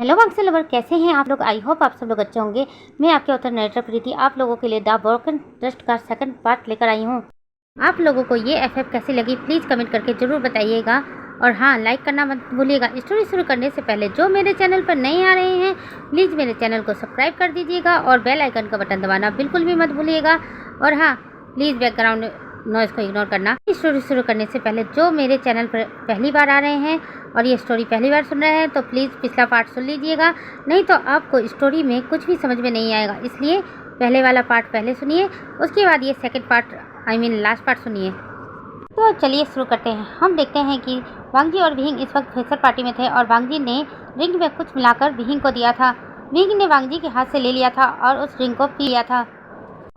Hello वांगसी lover, कैसे हैं आप लोग। आई होप आप सब लोग अच्छे होंगे। मैं आपके ऑथर नरेटर प्रीति आप लोगों के लिए द ब्रोकन ट्रस्ट का सेकंड पार्ट लेकर आई हूँ। आप लोगों को ये एफएफ कैसी लगी प्लीज़ कमेंट करके ज़रूर बताइएगा। और हाँ, लाइक करना मत भूलिएगा। स्टोरी शुरू करने से पहले जो मेरे चैनल पर नए आ रहे हैं प्लीज़ मेरे चैनल को सब्सक्राइब कर दीजिएगा और बेल आइकन का बटन दबाना बिल्कुल भी मत भूलिएगा। और हाँ, प्लीज़ बैकग्राउंड नॉइज़ को इग्नोर करना। स्टोरी शुरू करने से पहले जो मेरे चैनल पर पहली बार आ रहे हैं और ये स्टोरी पहली बार सुन रहे हैं तो प्लीज़ पिछला पार्ट सुन लीजिएगा, नहीं तो आपको स्टोरी में कुछ भी समझ में नहीं आएगा। इसलिए पहले वाला पार्ट पहले सुनिए, उसके बाद ये सेकंड पार्ट लास्ट पार्ट सुनिए। तो चलिए शुरू करते हैं। हम देखते हैं कि वांगजी और विहिंग इस वक्त फ्रेशर पार्टी में थे और वांगजी ने ड्रिंक में कुछ मिलाकर विहिंग को दिया था। विहिंग ने वांगजी के हाथ से ले लिया था और उस ड्रिंक को पी लिया था।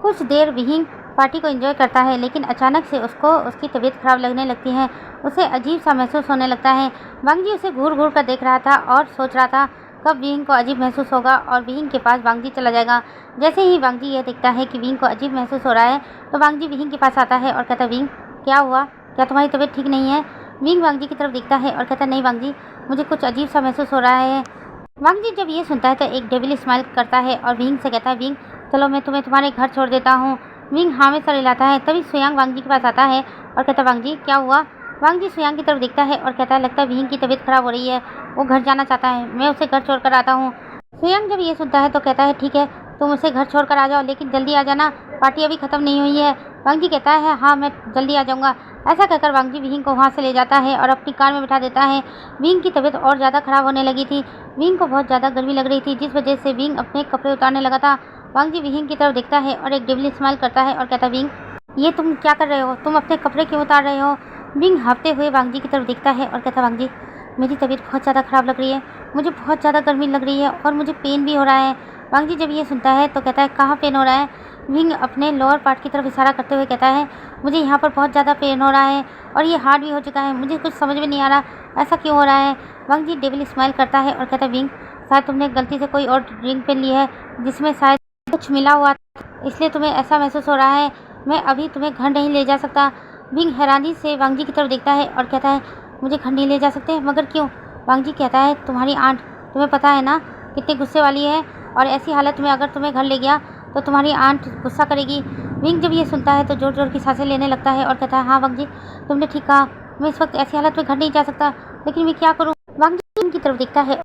कुछ देर विहिंग पार्टी को एंजॉय करता है, लेकिन अचानक से उसको उसकी तबीयत खराब लगने लगती है। उसे अजीब सा महसूस होने लगता है। वांगजी उसे घूर घूर कर देख रहा था और सोच रहा था कब विहिंग को अजीब महसूस होगा और विहिंग के पास वांगजी चला जाएगा। जैसे ही वांगजी यह देखता है कि विहिंग को अजीब महसूस हो रहा है तो वांगजी विहिंग के पास आता है और कहता है, विहिंग क्या हुआ, क्या तुम्हारी तबीयत ठीक नहीं है। विहिंग वांगजी की तरफ देखता है और कहता है, नहीं वांगजी, मुझे कुछ अजीब सा महसूस हो रहा है। वांगजी जब ये सुनता है तो एक डेविल स्माइल करता है और विहिंग से कहता है, विहिंग चलो मैं तुम्हें तुम्हारे घर छोड़ देता हूँ। विहिंग हाँ में सर हिलाता है। तभी सुयांग वांगजी के पास आता है और कहता है, वांगजी क्या हुआ। वांगजी सुयांग की तरफ देखता है और कहता है, लगता है विहिंग की तबीयत खराब हो रही है, वो घर जाना चाहता है, मैं उसे घर छोड़कर आता हूँ। सुयांग जब ये सुनता है तो कहता है, ठीक है तुम उसे घर छोड़कर आ जाओ, लेकिन जल्दी आ जाना, पार्टी अभी खत्म नहीं हुई है। वांगजी कहता है, हाँ मैं जल्दी आ जाऊँगा। ऐसा कहकर वांगजी विहिंग को वहाँ से ले जाता है और अपनी कार में बिठा देता है। विहिंग की तबीयत और ज़्यादा खराब होने लगी थी। विहिंग को बहुत ज़्यादा गर्मी लग रही थी, जिस वजह से विहिंग अपने कपड़े उतारने लगा था। वांगजी विहिंग की तरफ देखता है और एक डेविल स्माइल करता है और कहता है, विहिंग ये तुम क्या कर रहे हो, तुम अपने कपड़े क्यों उतार रहे हो। विहिंग हाँफते हुए वांगजी की तरफ देखता है और कहता है, वांगजी मेरी तबीयत बहुत ज़्यादा ख़राब लग रही है, मुझे बहुत ज़्यादा गर्मी लग रही है और मुझे पेन भी हो रहा है। वांगजी जब ये सुनता है तो कहता है, कहाँ पेन हो रहा है। विहिंग अपने लोअर पार्ट की तरफ इशारा करते हुए कहता है, मुझे यहाँ पर बहुत ज़्यादा पेन हो रहा है और ये हार्ड भी हो चुका है, मुझे कुछ समझ में नहीं आ रहा ऐसा क्यों हो रहा है। वांगजी डेविल स्माइल करता है और कहता है, विहिंग शायद तुमने गलती से कोई और ड्रिंक पे ली है जिसमें शायद कुछ मिला हुआ, इसलिए तुम्हें ऐसा महसूस हो रहा है। मैं अभी तुम्हें घर नहीं ले जा सकता। विहिंग हैरानी से वांगजी की तरफ देखता है और कहता है, मुझे घर नहीं ले जा सकते, मगर क्यों। वांगजी कहता है, तुम्हारी आंट तुम्हें पता है ना कितनी गुस्से वाली है, और ऐसी हालत में अगर तुम्हें घर ले गया तो तुम्हारी आंट गुस्सा करेगी। विहिंग जब ये सुनता है तो जोर जोर की सांसें लेने लगता है और कहता है, हाँ वांगजी तुमने ठीक कहा, मैं इस वक्त ऐसी हालत में घर नहीं जा सकता, लेकिन मैं क्या करूँ। वांगजी की तरफ देखता है,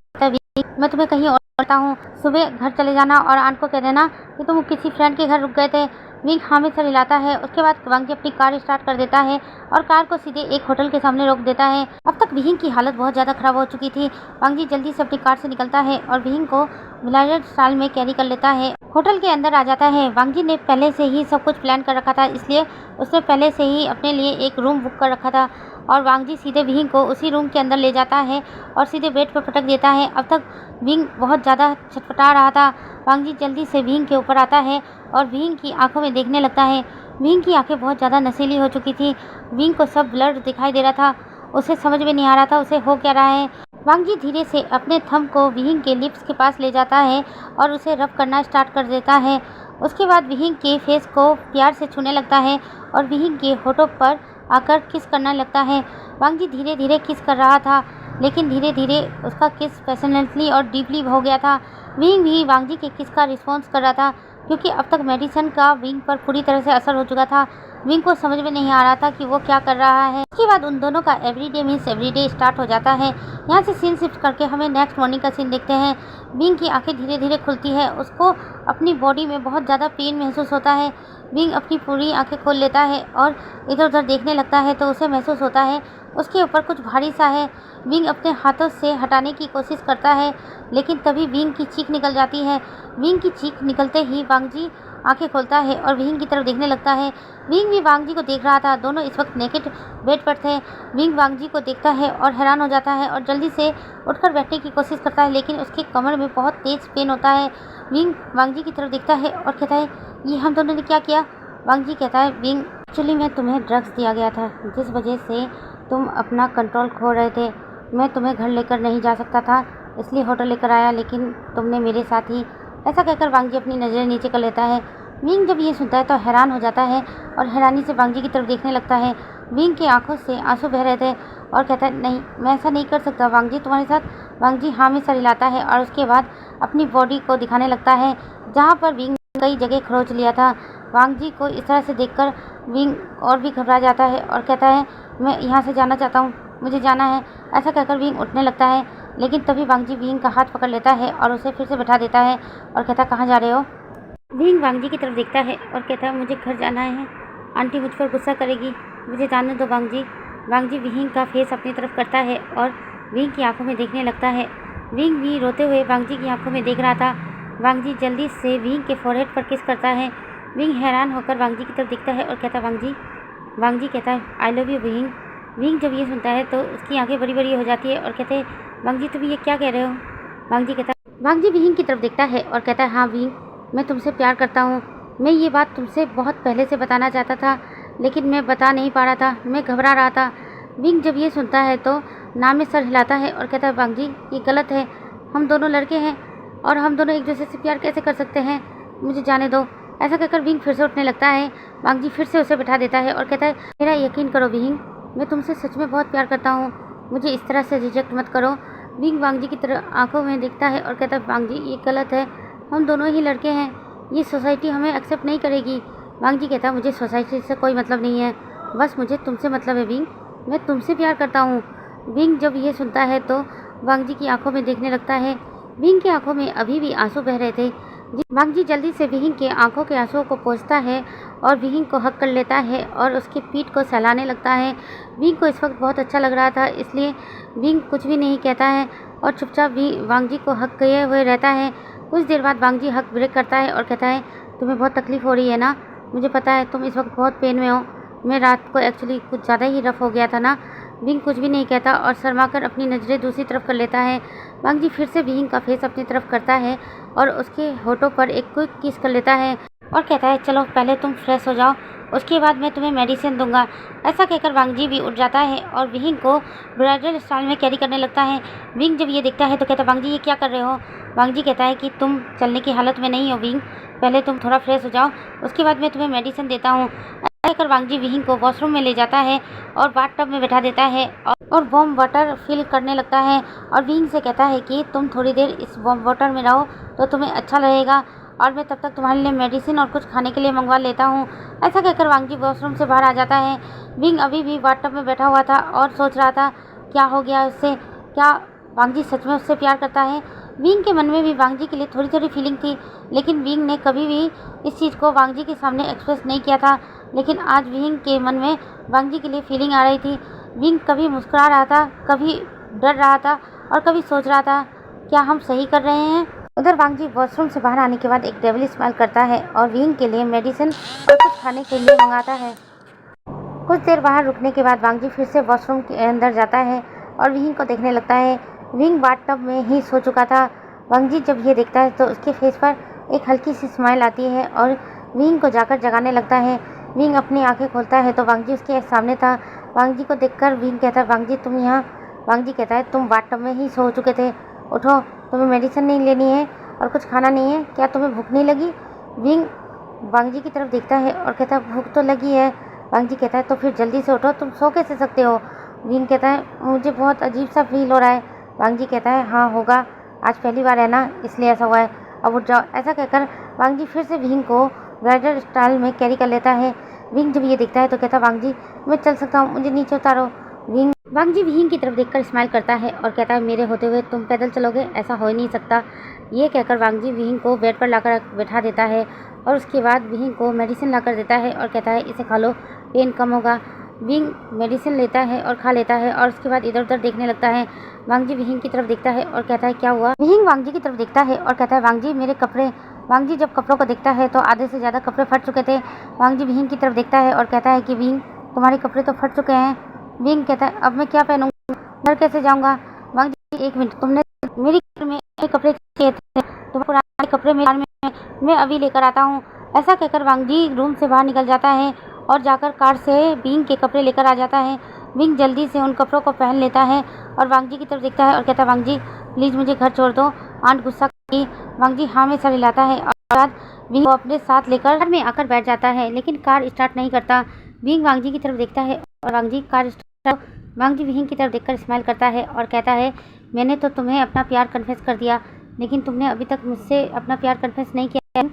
मैं तुम्हें कहीं और करता हूँ, सुबह घर चले जाना और आंट को कह देना कि तुम किसी फ्रेंड के घर रुक गए थे। विहिंग हाँ में सर हिलाता है। उसके बाद वांगजी अपनी कार स्टार्ट कर देता है और कार को सीधे एक होटल के सामने रोक देता है। अब तक विहिंग की हालत बहुत ज़्यादा खराब हो चुकी थी। वांगजी जल्दी से अपनी कार से निकलता है और विहिंग को विलायत स्टाइल में कैरी कर लेता है। होटल के अंदर आ जाता है। वांगजी ने पहले से ही सब कुछ प्लान कर रखा था, इसलिए उसने पहले से ही अपने लिए एक रूम बुक कर रखा था और वांगजी सीधे विहिंग को उसी रूम के अंदर ले जाता है और सीधे बेड पर पटक देता है। अब तक विहिंग बहुत ज़्यादा छटपटा रहा था। वांगजी जल्दी से विहिंग के ऊपर आता है और विहिंग की आंखों में देखने लगता है। विहिंग की आंखें बहुत ज़्यादा नशीली हो चुकी थी। विहिंग को सब ब्लर दिखाई दे रहा था, उसे समझ में नहीं आ रहा था उसे हो क्या रहा है। वांगजी धीरे से अपने थंब को विहिंग के लिप्स के पास ले जाता है और उसे रब करना स्टार्ट कर देता है। उसके बाद विहिंग के फेस को प्यार से छूने लगता है और विहिंग के होठों पर आकर किस करने लगता है। वांगजी धीरे धीरे किस कर रहा था, लेकिन धीरे धीरे उसका किस पैशनेटली और डीपली हो गया था। विहिंग भी वांगजी के किस का रिस्पॉन्स कर रहा था, क्योंकि अब तक मेडिसिन का विहिंग पर पूरी तरह से असर हो चुका था। विहिंग को समझ में नहीं आ रहा था कि वो क्या कर रहा है। उसके बाद उन दोनों का एवरीडे मीन्स एवरीडे स्टार्ट हो जाता है। यहाँ से सीन शिफ्ट करके हमें नेक्स्ट मॉर्निंग का सीन देखते हैं। विहिंग की आंखें धीरे धीरे खुलती है, उसको अपनी बॉडी में बहुत ज़्यादा पेन महसूस होता है। विहिंग अपनी पूरी आंखें खोल लेता है और इधर उधर देखने लगता है तो उसे महसूस होता है उसके ऊपर कुछ भारी सा है। विहिंग अपने हाथों से हटाने की कोशिश करता है, लेकिन तभी विहिंग की चीख निकल जाती है। विहिंग की चीख निकलते ही वांगजी आंखें खोलता है और विहिंग की तरफ देखने लगता है। विहिंग भी वांगजी को देख रहा था। दोनों इस वक्त नेकेड बेड पर थे। विहिंग वांगजी को देखता है और हैरान हो जाता है और जल्दी से उठकर बैठने की कोशिश करता है, लेकिन उसके कमर में बहुत तेज पेन होता है। विहिंग वांगजी की तरफ देखता है और कहता है, ये हम दोनों ने क्या किया। वांगजी कहता है, विहिंग एक्चुअली में तुम्हें ड्रग्स दिया गया था, जिस वजह से तुम अपना कंट्रोल खो रहे थे। मैं तुम्हें घर लेकर नहीं जा सकता था, इसलिए होटल लेकर आया, लेकिन तुमने मेरे साथ ही। ऐसा कहकर वांगजी अपनी नज़रें नीचे कर लेता है। विहिंग जब ये सुनता है तो हैरान हो जाता है और हैरानी से वांगजी की तरफ देखने लगता है। विहिंग की आंखों से आंसू बह रहे थे और कहता है, नहीं मैं ऐसा नहीं कर सकता वांगजी, तुम्हारे साथ वांग जी हाँ में सर हिलाता है और उसके बाद अपनी बॉडी को दिखाने लगता है जहाँ पर विंग कई जगह खरोंच लिया था। वांग जी को इस तरह से देखकर विंग और भी घबरा जाता है और कहता है मैं यहाँ से जाना चाहता हूँ, मुझे जाना है। ऐसा कहकर विंग उठने लगता है, लेकिन तभी वांग जी विंग का हाथ पकड़ लेता है और उसे फिर से बैठा देता है और कहता है कहाँ जा रहे हो। विंग वांग जी की तरफ देखता है और कहता है मुझे घर जाना है, आंटी मुझ पर गुस्सा करेगी, मुझे जाने दो वांग जी। वांग जी विंग का फेस अपनी तरफ करता है और विंग की आंखों में देखने लगता है। विंग भी रोते हुए वांग जी की आंखों में देख रहा था। वांग जी जल्दी से विंग के फोरहेड पर किस करता है। विंग हैरान होकर वांग जी की तरफ देखता है और कहता है वांग जी। वांग जी कहता है I love you wing. Wing जब ये सुनता है तो उसकी आंखें बड़ी बड़ी हो जाती है और कहते हैं वांग जी तुम ये क्या कह रहे हो। वांग जी कहता है वांग जी विंग की तरफ देखता है और कहता है हाँ विंग, मैं तुमसे प्यार करता हूँ। मैं ये बात तुमसे बहुत पहले से बताना चाहता था, लेकिन मैं बता नहीं पा रहा था, मैं घबरा रहा था। विंग जब ये सुनता है तो ना में सर हिलाता है और कहता है वांग जी ये गलत है, हम दोनों लड़के हैं और हम दोनों एक दूसरे से प्यार कैसे कर सकते हैं, मुझे जाने दो। ऐसा कहकर विंग फिर से उठने लगता है। वांग जी फिर से उसे बैठा देता है और कहता है मेरा यकीन करो विंग, मैं तुमसे सच में बहुत प्यार करता हूँ, मुझे इस तरह से रिजेक्ट मत करो। विंग वांग जी की तरह आंखों में देखता है और कहता है वांग जी ये गलत है, हम दोनों ही लड़के हैं, ये सोसाइटी हमें एक्सेप्ट नहीं करेगी। वांग जी कहता है मुझे सोसाइटी से कोई मतलब नहीं है, बस मुझे तुमसे मतलब है विंग, मैं तुमसे प्यार करता हूँ। विंग जब ये सुनता है तो वांग जी की आंखों में देखने लगता है। विंग की आंखों में अभी भी आंसू बह रहे थे। वांग जी जल्दी से विंग के आंखों के आंसुओं को पोंछता है और विंग को हक कर लेता है और उसकी पीठ को सहलाने लगता है। विंग को इस वक्त बहुत अच्छा लग रहा था, इसलिए विंग कुछ भी नहीं कहता है और चुपचाप वांग जी को हक किए हुए रहता है। कुछ देर बाद वांग जी हक ब्रेक करता है और कहता है तुम्हें बहुत तकलीफ हो रही है ना, मुझे पता है तुम इस वक्त बहुत पेन में हो, मैं रात को एक्चुअली कुछ ज़्यादा ही रफ हो गया था ना। विंग कुछ भी नहीं कहता और शर्माकर अपनी नज़रें दूसरी तरफ कर लेता है। वांग जी फिर से विंग का फेस अपनी तरफ करता है और उसके होठों पर एक क्विक किस कर लेता है और कहता है चलो पहले तुम फ्रेश हो जाओ, उसके बाद मैं तुम्हें मेडिसिन दूंगा। ऐसा कहकर वांग जी भी उठ जाता है और विंग को ब्राइडल स्टाइल में कैरी करने लगता है। विंग जब ये देखता है तो कहता है वांग जी ये क्या कर रहे हो। वांग जी कहता है कि तुम चलने की हालत में नहीं हो विंग, पहले तुम थोड़ा फ्रेश हो जाओ, उसके बाद मैं तुम्हें मेडिसिन देता हूँ। ऐसा कहकर वांग जी विंग को वॉशरूम में ले जाता है और बाथटब में बैठा देता है और वार्म वाटर फिल करने लगता है और विंग से कहता है कि तुम थोड़ी देर इस वार्म वाटर में रहो तो तुम्हें अच्छा लगेगा और मैं तब तक तुम्हारे लिए मेडिसिन और कुछ खाने के लिए मंगवा लेता हूँ। ऐसा कहकर वांग जी वॉशरूम से बाहर आ जाता है। विंग अभी भी बाथटब में बैठा हुआ था और सोच रहा था क्या हो गया उससे, क्या वांग जी सच में उससे प्यार करता है। विंग के मन में भी वांग जी के लिए थोड़ी थोड़ी फीलिंग थी, लेकिन विंग ने कभी भी इस चीज़ को वांग जी के सामने एक्सप्रेस नहीं किया था। लेकिन आज विंग के मन में वांग जी के लिए फीलिंग आ रही थी। विंग कभी मुस्कुरा रहा था, कभी डर रहा था और कभी सोच रहा था क्या हम सही कर रहे हैं। उधर वांग जी वॉशरूम से बाहर आने के बाद एक डेविल स्माइल करता है और विंग के लिए मेडिसिन और कुछ खाने के लिए मंगाता है। कुछ देर बाहर रुकने के बाद वांग जी फिर से वॉशरूम के अंदर जाता है और विंग को देखने लगता है। विंग बाथटब में ही सो चुका था। वांग जी जब ये देखता है तो उसके फेस पर एक हल्की सी स्माइल आती है और विंग को जाकर जगाने लगता है। विंग अपनी आंखें खोलता है तो वांग जी उसके सामने था। वांग जी को देखकर विंग कहता है वांग जी तुम यहाँ। वांग जी कहता है तुम बाथटब में ही सो चुके थे, उठो, तुम्हें मेडिसिन नहीं लेनी है और कुछ खाना नहीं है, क्या तुम्हें भूख नहीं लगी। विंग वांग जी की तरफ देखता है और कहता है भूख तो लगी है। वांग जी कहता है तो फिर जल्दी से उठो, तुम सो कैसे सकते हो। विंग कहता है मुझे बहुत अजीब सा फील हो रहा है। वांग जी कहता है हाँ होगा, आज पहली बार है ना इसलिए ऐसा हुआ है, अब उठ जाओ। ऐसा कहकर वांग जी फिर से विंग को ब्राइडल स्टाइल में कैरी कर लेता है। विंग जब ये देखता है तो कहता है वांग जी मैं चल सकता हूँ, मुझे नीचे उतारो। वांग जी विंग की तरफ देखकर स्माइल करता है और कहता है मेरे होते हुए तुम पैदल चलोगे, ऐसा हो ही नहीं सकता। ये कहकर वांग जी विंग को बेड पर लाकर बैठा देता है और उसके बाद विंग को मेडिसिन लाकर देता है और कहता है इसे खा लो, पेन कम होगा। विंग मेडिसिन लेता है और खा लेता है और उसके बाद इधर उधर देखने लगता है। वांग जी विंग की तरफ देखता है और कहता है क्या हुआ। विंग वांग जी की तरफ देखता है और कहता है वांग जी मेरे कपड़े। वांग जी जब कपड़ों को देखता है तो आधे से ज़्यादा कपड़े फट चुके थे। वांग जी विंग की तरफ देखता है और कहता है कि विंग तुम्हारे कपड़े तो फट चुके हैं। विंग कहता है अब मैं क्या पहनूंगा, घर कैसे जाऊंगा। वांग जी एक मिनट, तुमने मेरी में कपड़े किए थे, तुम पुराने कपड़े में मैं अभी लेकर आता हूँ। ऐसा कहकर वांग जी रूम से बाहर निकल जाता है और जाकर कार से विंग के कपड़े लेकर आ जाता है। विंग जल्दी से उन कपड़ों को पहन लेता है और वांग जी की तरफ देखता है और कहता है वांग जी प्लीज़ मुझे घर छोड़ दो, आंट गुस्सा करेगी। वांग जी हाँ में सर हिलाता है और बाद विंग को अपने साथ लेकर कार में आकर बैठ जाता है, लेकिन कार स्टार्ट नहीं करता। विंग वांग जी की तरफ देखता है और वांग जी कार स्टार्ट। वांग जी विंग की तरफ देखकर स्माइल करता है और कहता है मैंने तो तुम्हें अपना प्यार कन्फेस कर दिया, लेकिन तुमने अभी तक मुझसे अपना प्यार कन्फेस नहीं किया है।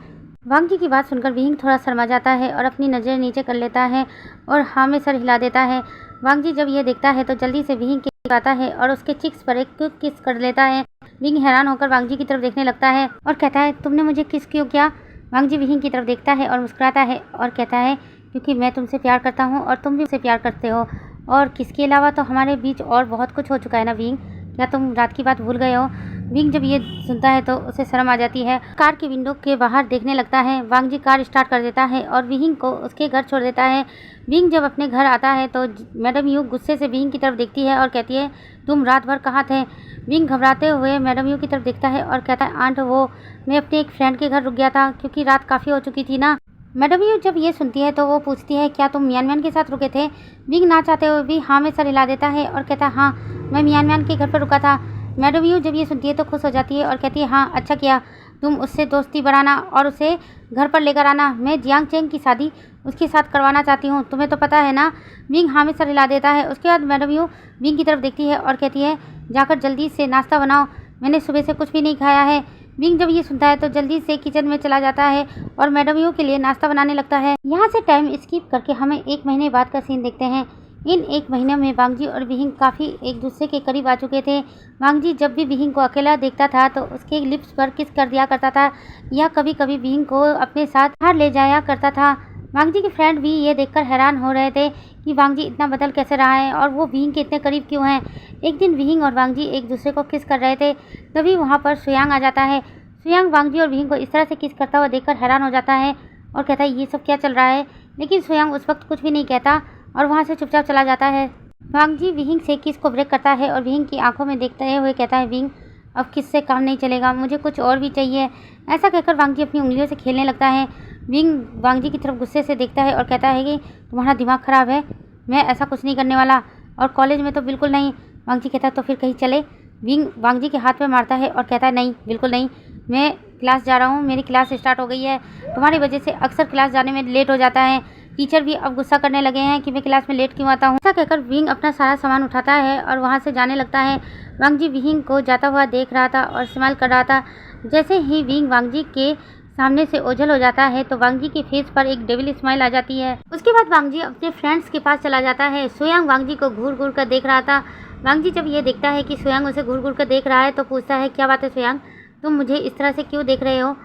वांग जी की बात सुनकर विहिंग थोड़ा शर्मा जाता है और अपनी नज़रें नीचे कर लेता है और हाँ में सर हिला देता है। वांग जी जब ये देखता है तो जल्दी से विहिंग के आता है और उसके चिक्स पर एक क्विक किस कर लेता है। विहिंग हैरान होकर वांग जी की तरफ देखने लगता है और कहता है, तुमने मुझे किस क्यों किया? वांग जी विहिंग की तरफ देखता है और मुस्कुराता है और कहता है, क्योंकि मैं तुमसे प्यार करता हूँ और तुम भी मुझसे प्यार करते हो, और किसके अलावा तो हमारे बीच और बहुत कुछ हो चुका है ना विहिंग, क्या तुम रात की बात भूल गए हो? विंग जब ये सुनता है तो उसे शर्म आ जाती है। कार के विंडो के बाहर देखने लगता है। वांग जी कार स्टार्ट कर देता है और विहिंग को उसके घर छोड़ देता है। विंग जब अपने घर आता है तो मैडम यू गुस्से से विहिंग की तरफ देखती है और कहती है, तुम रात भर कहाँ थे? विंग घबराते हुए मैडम यू की तरफ देखता है और कहता है, आंट वो मैं अपने एक फ्रेंड के घर रुक गया था क्योंकि रात काफ़ी हो चुकी थी ना। मैडम यू जब ये सुनती है तो वो पूछती है, क्या तुम मियान मैन के साथ रुके थे? विंग ना चाहते हुए भी हाँ में सर हिला देता है और कहता है, हाँ मैं मियान मैन के घर पर रुका था। मैडम यू जब ये सुनती है तो खुश हो जाती है और कहती है, हाँ अच्छा किया, तुम उससे दोस्ती बढ़ाना और उसे घर पर लेकर आना। मैं जियांग चेंग की शादी उसके साथ करवाना चाहती हूँ, तुम्हें तो पता है ना। विंग हाँ में सर हिला देता है। उसके बाद मैडम यू विंग की तरफ देखती है और कहती है, जाकर जल्दी से नाश्ता बनाओ, मैंने सुबह से कुछ भी नहीं खाया है। विंग जब ये सुनता है तो जल्दी से किचन में चला जाता है और मैडम यू के लिए नाश्ता बनाने लगता है। यहाँ से टाइम स्किप करके हमें 1 महीने बाद का सीन देखते हैं। इन 1 महीने में वांग जी और विहिंग काफ़ी एक दूसरे के करीब आ चुके थे। वांग जी जब भी विहिंग को अकेला देखता था तो उसके लिप्स पर किस कर दिया करता था या कभी कभी विहिंग को अपने साथ बाहर ले जाया करता था। वांग जी के फ्रेंड भी ये देखकर हैरान हो रहे थे कि वांग जी इतना बदल कैसे रहा है और वो विहिंग के इतने करीब क्यों हैं। एक दिन विहिंग और वांग जी एक दूसरे को किस कर रहे थे, तभी वहाँ पर सुयांग आ जाता है। सुयांग वांग जी और विहिंग को इस तरह से किस करता हुआ देखकर हैरान हो जाता है और कहता है, ये सब क्या चल रहा है? लेकिन सुयांग उस वक्त कुछ भी नहीं कहता और वहाँ से चुपचाप चला जाता है। वांग जी विहिंग से किस को ब्रेक करता है और विहिंग की आंखों में देखते हुए कहता है, विहिंग अब किस से काम नहीं चलेगा, मुझे कुछ और भी चाहिए। ऐसा कहकर वांग जी अपनी उंगलियों से खेलने लगता है। विहिंग वांग जी की तरफ गुस्से से देखता है और कहता है कि तुम्हारा दिमाग खराब है, मैं ऐसा कुछ नहीं करने वाला, और कॉलेज में तो बिल्कुल नहीं। वांग जी कहता है, तो फिर कहीं चले। विहिंग वांग जी के हाथ में मारता है और कहता है, नहीं बिल्कुल नहीं, मैं क्लास जा रहा हूँ, मेरी क्लास स्टार्ट हो गई है, तुम्हारी वजह से अक्सर क्लास जाने में लेट हो जाता है। टीचर भी अब गुस्सा करने लगे हैं कि मैं क्लास में लेट क्यों आता हूँ। ऐसा कहकर विहिंग अपना सारा सामान उठाता है और वहाँ से जाने लगता है। वांग जी विहिंग को जाता हुआ देख रहा था और स्माइल कर रहा था। जैसे ही विहिंग वांग जी के सामने से ओझल हो जाता है तो वांग जी के फेस पर एक डेविल स्माइल आ जाती है। उसके बाद वांग जी अपने फ्रेंड्स के पास चला जाता है। सुयांग वांग जी को घूर घूर कर देख रहा था। वांग जी जब ये देखता है कि सुयांग उसे घूर घूर कर देख रहा है तो पूछता है, क्या बात है सुयांग, तुम मुझे इस तरह से क्यों देख रहे हो?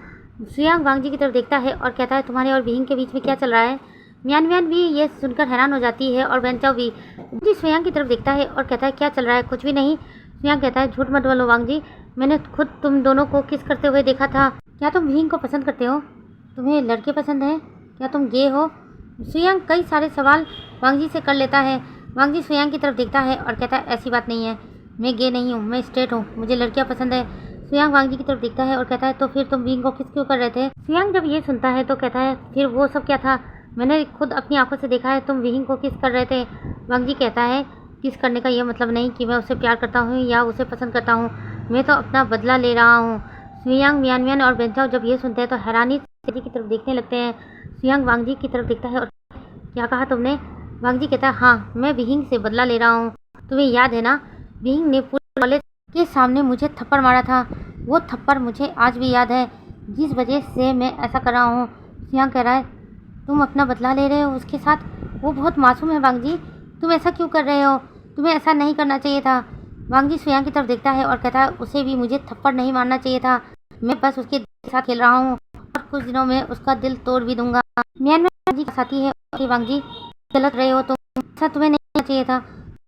सुयांग वांग जी की तरफ देखता है और कहता है, तुम्हारे और विहिंग के बीच में क्या चल रहा है? मियान मियान भी ये सुनकर हैरान हो जाती है और वेंचाओ भी जी सुयांग की तरफ देखता है और कहता है, क्या चल रहा है? कुछ भी नहीं। सुयांग कहता है, झूठ मत बोलो वांग जी, मैंने खुद तुम दोनों को किस करते हुए देखा था। क्या तुम विहिंग को पसंद करते हो? तुम्हें लड़के पसंद हैं? क्या तुम गे हो? सुयांग कई सारे सवाल वांग जी से कर लेता है। वांग जी सुयांग की तरफ देखता है और कहता है, ऐसी बात नहीं है, मैं गे नहीं हूँ, मैं स्ट्रेट हूँ, मुझे लड़कियाँ पसंद है। सुयांग वांग जी की तरफ देखता है और कहता है, तो फिर तुम विहिंग को किस क्यों कर रहे थे? सुयांग जब ये सुनता है तो कहता है, फिर वो सब क्या था? मैंने खुद अपनी आंखों से देखा है, तुम विहिंग को किस कर रहे थे। वांग जी कहता है, किस करने का ये मतलब नहीं कि मैं उसे प्यार करता हूँ या उसे पसंद करता हूँ, मैं तो अपना बदला ले रहा हूँ। सुयांग मियान मियान और बेंचाओ जब ये सुनते हैं तो हैरानी से की तरफ देखने लगते हैं। सुयांग वांग जी की तरफ देखता है और क्या कहा तुमने? वांग जी कहता है, हाँ मैं विहिंग से बदला ले रहा हूँ। तुम्हें याद है ना, विहिंग ने पूरे कॉलेज के सामने मुझे थप्पड़ मारा था, वो थप्पड़ मुझे आज भी याद है, जिस वजह से मैं ऐसा कर रहा हूँ। सुयांग कह रहा है, तुम अपना बदला ले रहे हो उसके साथ? वो बहुत मासूम है वांग जी, तुम ऐसा क्यों कर रहे हो? तुम्हें ऐसा नहीं करना चाहिए था। वांग जी सुयांग की तरफ देखता है और कहता है, उसे भी मुझे थप्पड़ नहीं मारना चाहिए था, मैं बस उसके साथ खेल रहा हूँ और कुछ दिनों में उसका दिल तोड़ भी दूंगा। मियान में वांग जी का साथी है, वांग जी गलत रहे हो, तुम ऐसा तुम्हें नहीं करना चाहिए था,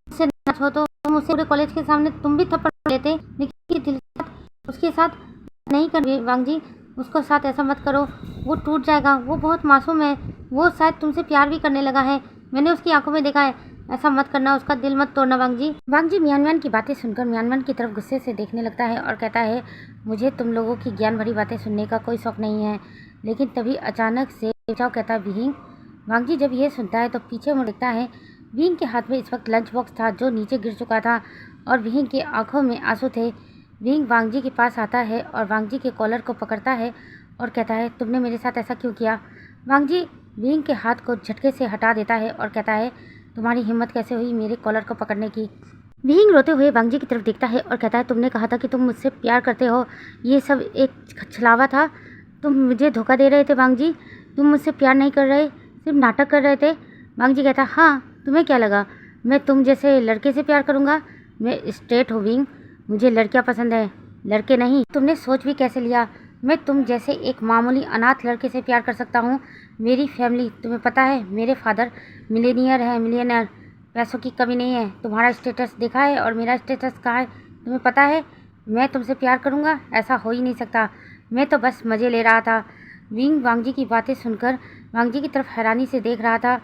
उससे नाच हो तो तुम उसे पूरे कॉलेज के सामने तुम भी थप्पड़ लेते, लेकिन दिल उसके साथ नहीं कर वांग जी, उसको साथ ऐसा मत करो, वो टूट जाएगा, वो बहुत मासूम है, वो शायद तुमसे प्यार भी करने लगा है, मैंने उसकी आंखों में देखा है, ऐसा मत करना, उसका दिल मत तोड़ना वांग जी। वांग जी मियान मियान की बातें सुनकर मियान मियान की तरफ गुस्से से देखने लगता है और कहता है, मुझे तुम लोगों की ज्ञान भरी बातें सुनने का कोई शौक नहीं है। लेकिन तभी अचानक से बेचाओ कहता है, विहिंग। वांग जी जब ये सुनता है तो पीछे मुड़ देखता है। विहिंग के हाथ में इस वक्त लंच बॉक्स था जो नीचे गिर चुका था और विहिंग की आंखों में आंसू थे। विहिंग वांग जी के पास आता है और वांग जी के कॉलर को पकड़ता है और कहता है, तुमने मेरे साथ ऐसा क्यों किया? वांग जी विहिंग के हाथ को झटके से हटा देता है और कहता है, तुम्हारी हिम्मत कैसे हुई मेरे कॉलर को पकड़ने की? विहिंग रोते हुए वांगजी की तरफ देखता है और कहता है, तुमने कहा था कि तुम मुझसे प्यार करते हो, ये सब एक छलावा था, तुम मुझे धोखा दे रहे थे वांगजी, तुम मुझसे प्यार नहीं कर रहे, सिर्फ नाटक कर रहे थे। वांगजी कहता है, हाँ तुम्हें क्या लगा मैं तुम जैसे लड़के से प्यार करूँगा, मैं स्ट्रेट हूँ विंग, मुझे लड़कियाँ पसंद है, लड़के नहीं। तुमने सोच भी कैसे लिया मैं तुम जैसे एक मामूली अनाथ लड़के से प्यार कर सकता हूँ। मेरी फैमिली, तुम्हें पता है मेरे फादर मिलीनियर है, मिलियनर, पैसों की कमी नहीं है। तुम्हारा स्टेटस देखा है और मेरा स्टेटस कहाँ है तुम्हें पता है। मैं तुमसे प्यार करूँगा ऐसा हो ही नहीं सकता, मैं तो बस मज़े ले रहा था। विंग वांगजी की बातें सुनकर वांगजी की तरफ हैरानी से देख रहा था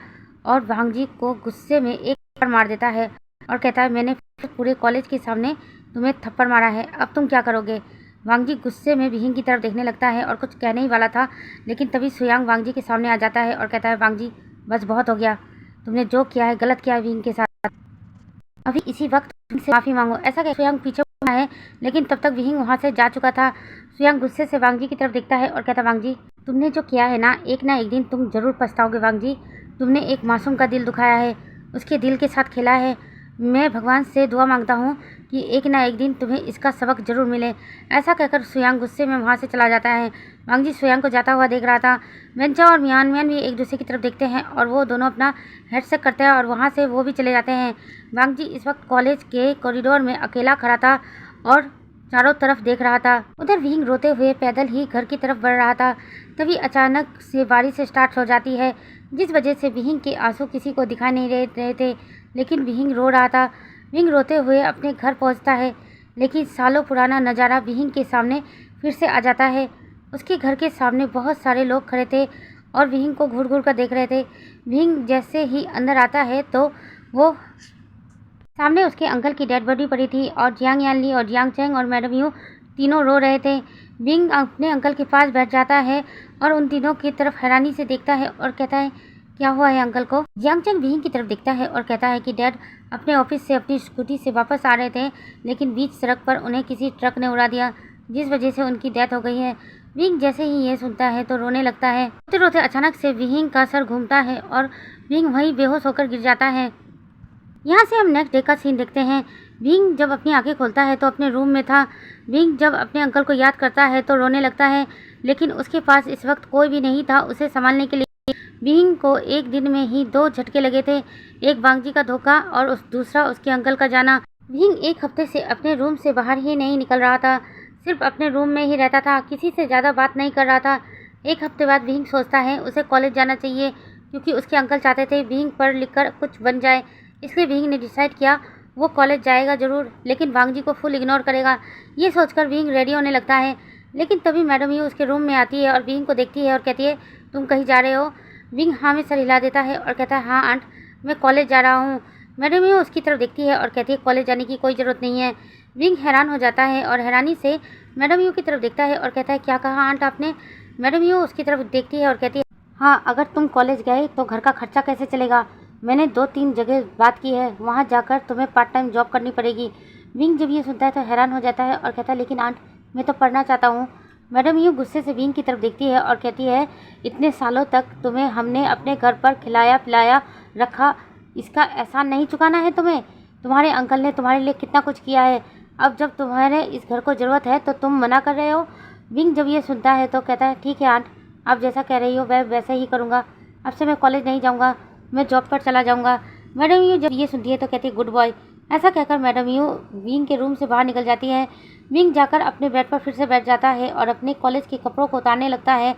और वांगजी को गुस्से में एक थप्पड़ मार देता है और कहता है, मैंने पूरे कॉलेज के सामने तुम्हें थप्पड़ मारा है, अब तुम क्या करोगे। वांगजी गुस्से में विहिंग की तरफ देखने लगता है और कुछ कहने ही वाला था, लेकिन तभी सुयांग वांगजी के सामने आ जाता है और कहता है, वांगजी बस बहुत हो गया, तुमने जो किया है गलत किया है विहिंग के साथ, अभी इसी वक्त से माफ़ी मांगो। ऐसा कह सुयांग पीछे मुड़ा है, लेकिन तब तक विहिंग वहाँ से जा चुका था। सुयांग गुस्से से वांगजी की तरफ देखता है और कहता है, वांगजी तुमने जो किया है ना एक दिन तुम जरूर पछताओगे वांगजी, तुमने एक मासूम का दिल दुखाया है, उसके दिल के साथ खेला है। मैं भगवान से दुआ मांगता हूँ कि एक दिन तुम्हें इसका सबक जरूर मिले। ऐसा कहकर सुयांग गुस्से में वहाँ से चला जाता है। वांगजी सुयांग को जाता हुआ देख रहा था। वेंचा और मियानमैन भी एक दूसरे की तरफ देखते हैं और वो दोनों अपना हेडसेट करते हैं और वहाँ से वो भी चले जाते हैं। वांगजी इस वक्त कॉलेज के कॉरिडोर में अकेला खड़ा था और चारों तरफ देख रहा था। उधर विंग रोते हुए पैदल ही घर की तरफ बढ़ रहा था। तभी अचानक से बारिश स्टार्ट हो जाती है, जिस वजह से विंग के आंसू किसी को दिखाई नहीं रहे थे, लेकिन विंग रो रहा था। विंग रोते हुए अपने घर पहुंचता है, लेकिन सालों पुराना नज़ारा विंग के सामने फिर से आ जाता है। उसके घर के सामने बहुत सारे लोग खड़े थे और विंग को घूर घूर कर देख रहे थे। विंग जैसे ही अंदर आता है तो वो सामने उसके अंकल की डेड बॉडी पड़ी थी और जियांग यानली और जियांग चेंग और मैडम यू तीनों रो रहे थे। विंग अपने अंकल के पास बैठ जाता है और उन तीनों की तरफ हैरानी से देखता है और कहता है, क्या हुआ है अंकल को। जियांग चेंग विंग की तरफ देखता है और कहता है कि डैड अपने ऑफिस से अपनी स्कूटी से वापस आ रहे थे, लेकिन बीच सड़क पर उन्हें किसी ट्रक ने उड़ा दिया, जिस वजह से उनकी डेथ हो गई है। विंग जैसे ही ये सुनता है तो रोने लगता है। रोते रोते अचानक से विंग का सर घूमता है और विंग वहीं बेहोश होकर गिर जाता है। यहाँ से हम नेक्स्ट डे का सीन देखते हैं। विंग जब अपनी आंखें खोलता है तो अपने रूम में था। विंग जब अपने अंकल को याद करता है तो रोने लगता है, लेकिन उसके पास इस वक्त कोई भी नहीं था उसे संभालने के लिए। विंग को एक दिन में ही 2 झटके लगे थे, एक वांगजी का धोखा और दूसरा उसके अंकल का जाना। विंग एक हफ्ते से अपने रूम से बाहर ही नहीं निकल रहा था, सिर्फ अपने रूम में ही रहता था, किसी से ज़्यादा बात नहीं कर रहा था। एक हफ्ते बाद विंग सोचता है उसे कॉलेज जाना चाहिए, क्योंकि उसके अंकल चाहते थे विंग पढ़ लिख कर कुछ बन जाए, इसलिए विंग ने डिसाइड किया वो कॉलेज जाएगा ज़रूर, लेकिन वांगजी को फुल इग्नोर करेगा। ये सोचकर विंग रेडी होने लगता है, लेकिन तभी मैडम यू उसके रूम में आती है और विंग को देखती है और कहती है, तुम कहीं जा रहे हो। विंग हाँ में सर हिला देता है और कहता है, हाँ आंट मैं कॉलेज जा रहा हूँ। मैडम यू उसकी तरफ देखती है और कहती है, कॉलेज जाने की कोई ज़रूरत नहीं है। विंग हैरान हो जाता है और हैरानी से मैडम यू की तरफ देखता है और कहता है, क्या कहा आंट आपने। मैडम यू उसकी तरफ देखती है और कहती है, हाँ अगर तुम कॉलेज गए तो घर का खर्चा कैसे चलेगा। मैंने 2-3 जगह बात की है, वहाँ जाकर तुम्हें पार्ट टाइम जॉब करनी पड़ेगी। विंग जब ये सुनता है तो हैरान हो जाता है और कहता है, लेकिन आंट मैं तो पढ़ना चाहता हूँ। मैडम यू गुस्से से विंग की तरफ देखती है और कहती है, इतने सालों तक तुम्हें हमने अपने घर पर खिलाया पिलाया रखा, इसका एहसान नहीं चुकाना है तुम्हें। तुम्हारे अंकल ने तुम्हारे लिए कितना कुछ किया है, अब जब तुम्हारे इस घर को ज़रूरत है तो तुम मना कर रहे हो। विंग जब ये सुनता है तो कहता है, ठीक है आंट आप जैसा कह रही हो मैं वैसे ही करूँगा, अब से मैं कॉलेज नहीं जाऊँगा, मैं जॉब पर चला जाऊँगा। मैडम यू जब ये सुनती है तो कहती है, गुड बॉय। ऐसा कहकर मैडम यू विंग के रूम से बाहर निकल जाती है। विंग जाकर अपने बेड पर फिर से बैठ जाता है और अपने कॉलेज के कपड़ों को उतारने लगता है।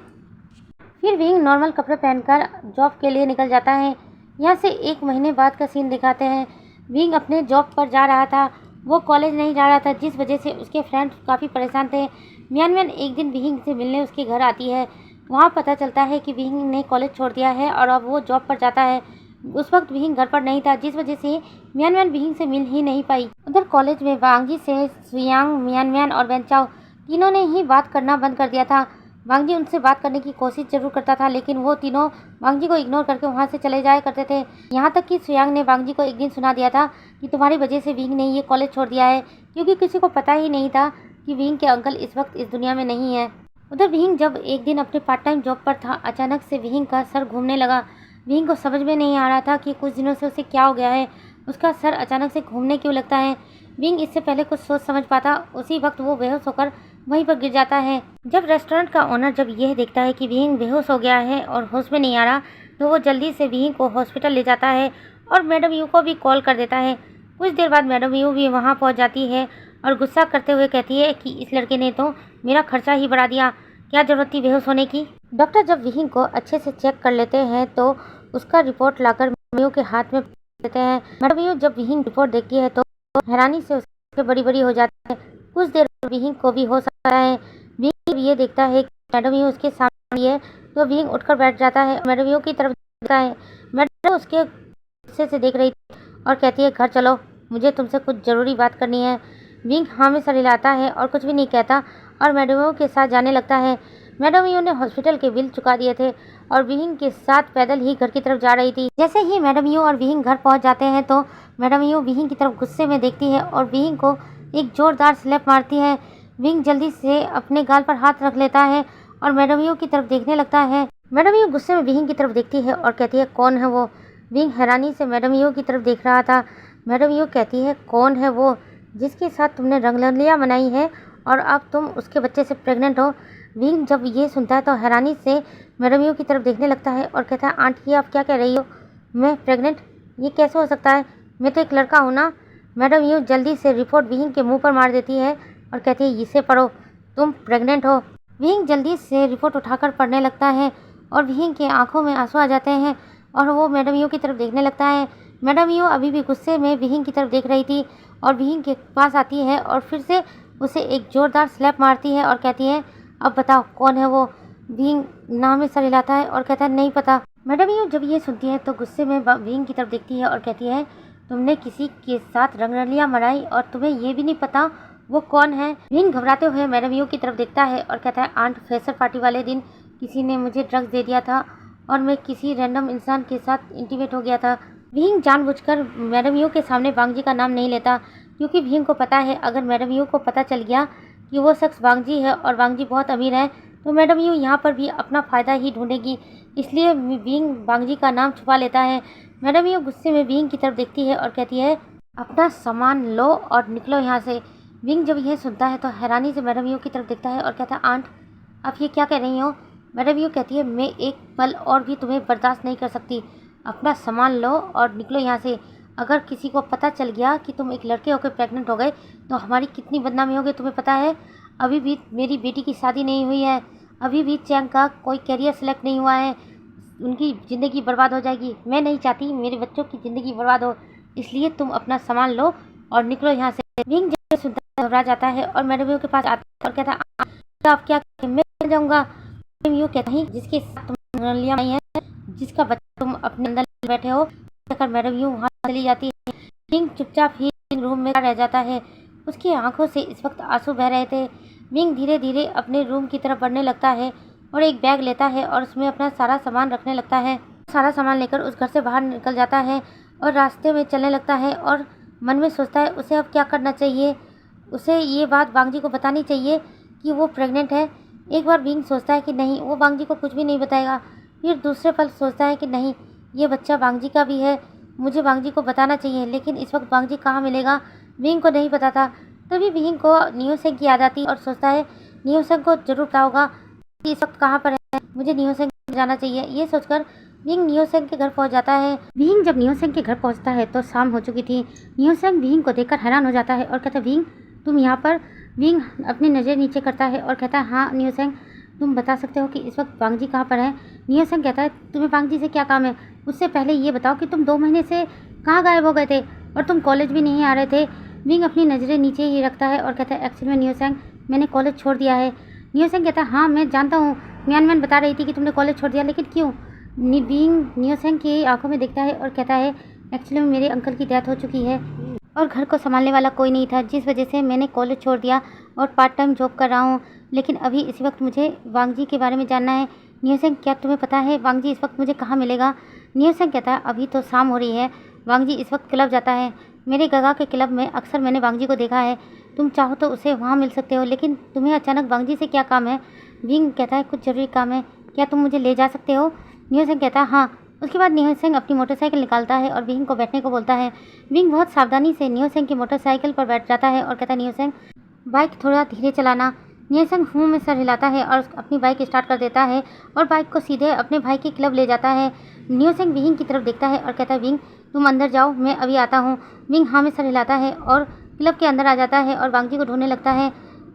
फिर विंग नॉर्मल कपड़े पहनकर जॉब के लिए निकल जाता है। यहाँ से 1 महीने बाद का सीन दिखाते हैं। विंग अपने जॉब पर जा रहा था, वो कॉलेज नहीं जा रहा था, जिस वजह से उसके फ्रेंड्स काफ़ी परेशान थे। मियानमैन एक दिन विंग से मिलने उसके घर आती है। वहाँ पता चलता है कि विंग ने कॉलेज छोड़ दिया है और अब वो जॉब पर जाता है। उस वक्त विंग घर पर नहीं था, जिस वजह से मियानमैन विंग से मिल ही नहीं पाई। उधर कॉलेज में वांगजी से सुयांग, मियानमैन और वेंचाओ तीनों ने ही बात करना बंद कर दिया था। वांगजी उनसे बात करने की कोशिश जरूर करता था, लेकिन वो तीनों वांगजी को इग्नोर करके वहाँ से चले जाया करते थे। यहाँ तक कि सुयांग ने वांगजी को एक दिन सुना दिया था कि तुम्हारी वजह से विंग ने ये कॉलेज छोड़ दिया है, क्योंकि किसी को पता ही नहीं था कि विंग के अंकल इस वक्त इस दुनिया में नहीं है। उधर विंग जब एक दिन अपने पार्ट टाइम जॉब पर था, अचानक से विंग का सर घूमने लगा। विंग को समझ में नहीं आ रहा था कि कुछ दिनों से उसे क्या हो गया है। उसका सर अचानक से घूमने क्यों लगता है। विंग इससे पहले कुछ सोच समझ पाता, उसी वक्त वो बेहोश होकर वहीं पर गिर जाता है। जब रेस्टोरेंट का ओनर जब यह देखता है कि विंग बेहोश हो गया है और होश में नहीं आ रहा, तो वो जल्दी से विंग को हॉस्पिटल ले जाता है और मैडम यू को भी कॉल कर देता है। कुछ देर बाद मैडम यू भी वहाँ पहुँच जाती है और गुस्सा करते हुए कहती है कि इस लड़के ने तो मेरा खर्चा ही बढ़ा दिया, क्या जरूरत थी बेहोश होने की। डॉक्टर जब विंग को अच्छे से चेक कर लेते हैं तो उसका रिपोर्ट लाकर मैडम यू के हाथ में देते हैं। मैडम यू जब विंग रिपोर्ट देखती है तो हैरानी से उसके बड़ी बड़ी हो जाती है। कुछ देर विंग को भी हो सकता है। विंग ये देखता है कि मैडम यू उसके सामने है तो विंग उठकर बैठ जाता है। मैडम यू की तरफ देखता है। मैडम उसके गुस्से से देख रही थी और कहती है घर चलो, मुझे तुमसे कुछ ज़रूरी बात करनी है। विंग हाँ में सर हिलाता है और कुछ भी नहीं कहता और मैडम यू के साथ जाने लगता है। मैडम यू ने हॉस्पिटल के बिल चुका दिए थे और विंग के साथ पैदल ही घर की तरफ जा रही थी। जैसे ही मैडम यू और विंग घर पहुंच जाते हैं तो मैडम यू विंग की तरफ गुस्से में देखती है और विंग को एक जोरदार स्लैप मारती है। विंग जल्दी से अपने गाल पर हाथ रख लेता है और मैडम यू की तरफ देखने लगता है। मैडम यू गुस्से में विंग की तरफ देखती है और कहती है कौन है वो। विंग हैरानी से मैडम यू की तरफ देख रहा था। मैडम यू कहती है कौन है वो जिसके साथ तुमने रंगरलियां मनाई है और अब तुम उसके बच्चे से प्रेग्नेंट हो। विंग जब ये सुनता है तो हैरानी से मैडम यू की तरफ देखने लगता है और कहता है आंटी आप क्या कह रही हो, मैं प्रेग्नेंट, ये कैसे हो सकता है, मैं तो एक लड़का हूँ ना। मैडम यू जल्दी से रिपोर्ट विंग के मुंह पर मार देती है और कहती है इसे पढ़ो, तुम प्रेग्नेंट हो। विंग जल्दी से रिपोर्ट उठाकर पढ़ने लगता है और विंग के आंखों में आंसू आ जाते हैं और वो मैडम यू की तरफ देखने लगता है। मैडम यू अभी भी गुस्से में विंग की तरफ देख रही थी और विंग के पास आती है और फिर से उसे एक जोरदार स्लैप मारती है और कहती है अब बताओ कौन है वो। विंग नाम में सर हिलाता है और कहता है नहीं पता। मैडम यू जब ये सुनती है तो गुस्से में विंग की तरफ देखती है और कहती है तुमने किसी के साथ रंगरलियां मनाई और तुम्हें ये भी नहीं पता वो कौन है। विंग घबराते हुए मैडम यू की तरफ देखता है और कहता है आंट फ्रेशर पार्टी वाले दिन किसी ने मुझे ड्रग्स दे दिया था और मैं किसी रैंडम इंसान के साथ इंटीमेट हो गया था। विंग जानबूझकर मैडम यू के सामने वांगजी का नाम नहीं लेता क्योंकि विंग को पता है अगर मैडम यू को पता चल गया कि वो शख्स वांगजी है और वांगजी बहुत अमीर है तो मैडम यू यहाँ पर भी अपना फ़ायदा ही ढूंढेगी, इसलिए विंग वांगजी का नाम छुपा लेता है। मैडम यू गुस्से में विंग की तरफ देखती है और कहती है अपना सामान लो और निकलो यहाँ से। विंग जब यह सुनता है तो हैरानी से मैडम यू की तरफ देखता है और कहता है आंट आप ये क्या कह रही हो। मैडम यू कहती है मैं एक पल और भी तुम्हें बर्दाश्त नहीं कर सकती, अपना सामान लो और निकलो यहाँ से। अगर किसी को पता चल गया कि तुम एक लड़के होकर प्रेग्नेंट हो गए तो हमारी कितनी बदनामी होगी तुम्हें पता है। अभी भी मेरी बेटी की शादी नहीं हुई है, अभी भी चैंग का कोई कैरियर सेलेक्ट नहीं हुआ है, उनकी ज़िंदगी बर्बाद हो जाएगी। मैं नहीं चाहती मेरे बच्चों की ज़िंदगी बर्बाद हो, इसलिए तुम अपना सामान लो और निकलो यहाँ से। विंग जब सुनता है घबरा जाता है और मैडम यू के पास आता है और कहता है आप क्या करें, मैं चल जाऊँगा। मैडम यू कहता है जिसके साथ तुम रंगरलियां मनाई है, जिसका बच्चा तुम अपने अंदर बैठे हो। कहकर मैडम यू वहाँ चली जाती है। विंग चुपचाप ही रूम में रह जाता है, उसकी आंखों से इस वक्त आंसू बह रहे थे। विंग धीरे धीरे अपने रूम की तरफ बढ़ने लगता है और एक बैग लेता है और उसमें अपना सारा सामान रखने लगता है। सारा सामान लेकर उस घर से बाहर निकल जाता है और रास्ते में चलने लगता है और मन में सोचता है उसे अब क्या करना चाहिए। उसे ये बात वांगजी को बतानी चाहिए कि वो प्रेग्नेंट है। एक बार विंग सोचता है कि नहीं, वो वांगजी को कुछ भी नहीं बताएगा। फिर दूसरे पल सोचता है कि नहीं, ये बच्चा वांगजी का भी है, मुझे वांगजी को बताना चाहिए। लेकिन इस वक्त वांगजी कहाँ मिलेगा, विंग को नहीं पता था। तभी विंग को नियोसेंग की याद आती और सोचता है नियोसेंग को जरूर पता होगा कि इस वक्त कहाँ पर है, मुझे नियोसेंग जाना चाहिए। ये सोचकर विंग नियोसेंग के घर पहुंच जाता है। विंग जब नियोसेंग के घर पहुंचता है तो शाम हो चुकी थी। नियोसेंग विंग को देखकर हैरान हो जाता है और कहता है विंग तुम यहाँ पर। विंग अपनी नज़र नीचे करता है और कहता है हाँ नियोसेंग, तुम बता सकते हो कि इस वक्त वांगजी कहाँ पर है। नियोसेंग कहता है तुम्हें वांगजी से क्या काम है, उससे पहले ये बताओ कि तुम 2 महीने से कहाँ गायब हो गए थे और तुम कॉलेज भी नहीं आ रहे थे। विंग अपनी नज़रें नीचे ही रखता है और कहता है एक्चुअली में नियोसेंग मैंने कॉलेज छोड़ दिया है। नियोसेंग कहता है हाँ मैं जानता हूँ, म्यान बता रही थी कि तुमने कॉलेज छोड़ दिया, लेकिन क्यों। विंग नियोसेंग की आंखों में देखता है और कहता है एक्चुअली में मेरे अंकल की डेथ हो चुकी है और घर को संभालने वाला कोई नहीं था, जिस वजह से मैंने कॉलेज छोड़ दिया और पार्ट टाइम जॉब कर रहा हूँ। लेकिन अभी इसी वक्त मुझे वांगजी के बारे में जानना है। नियोसेंग क्या तुम्हें पता है वांगजी इस वक्त मुझे कहाँ मिलेगा। नियोसेंग कहता है अभी तो शाम हो रही है, वांगजी इस वक्त क्लब जाता है, मेरे गगा के क्लब में अक्सर मैंने वांगजी को देखा है, तुम चाहो तो उसे वहाँ मिल सकते हो। लेकिन तुम्हें अचानक वांगजी से क्या काम है। विंग कहता है कुछ ज़रूरी काम है, क्या तुम मुझे ले जा सकते हो। नियोसेंग कहता है हाँ उसके बाद नियो सेंग अपनी मोटरसाइकिल निकालता है और विंग को बैठने को बोलता है। विंग बहुत सावधानी से नियो सेंग की मोटरसाइकिल पर बैठ जाता है और कहता है, नियो सेंग बाइक थोड़ा धीरे चलाना। नियो सेंग मुँह में सर हिलाता है और अपनी बाइक स्टार्ट कर देता है और बाइक को सीधे अपने भाई के क्लब ले जाता है। नियो सेंग विंग की तरफ देखता है और कहता है, विंग तुम अंदर जाओ, मैं अभी आता हूँ। विंग हाँ में सर हिलाता है और क्लब के अंदर आ जाता है और वांगजी को ढूंढने लगता है।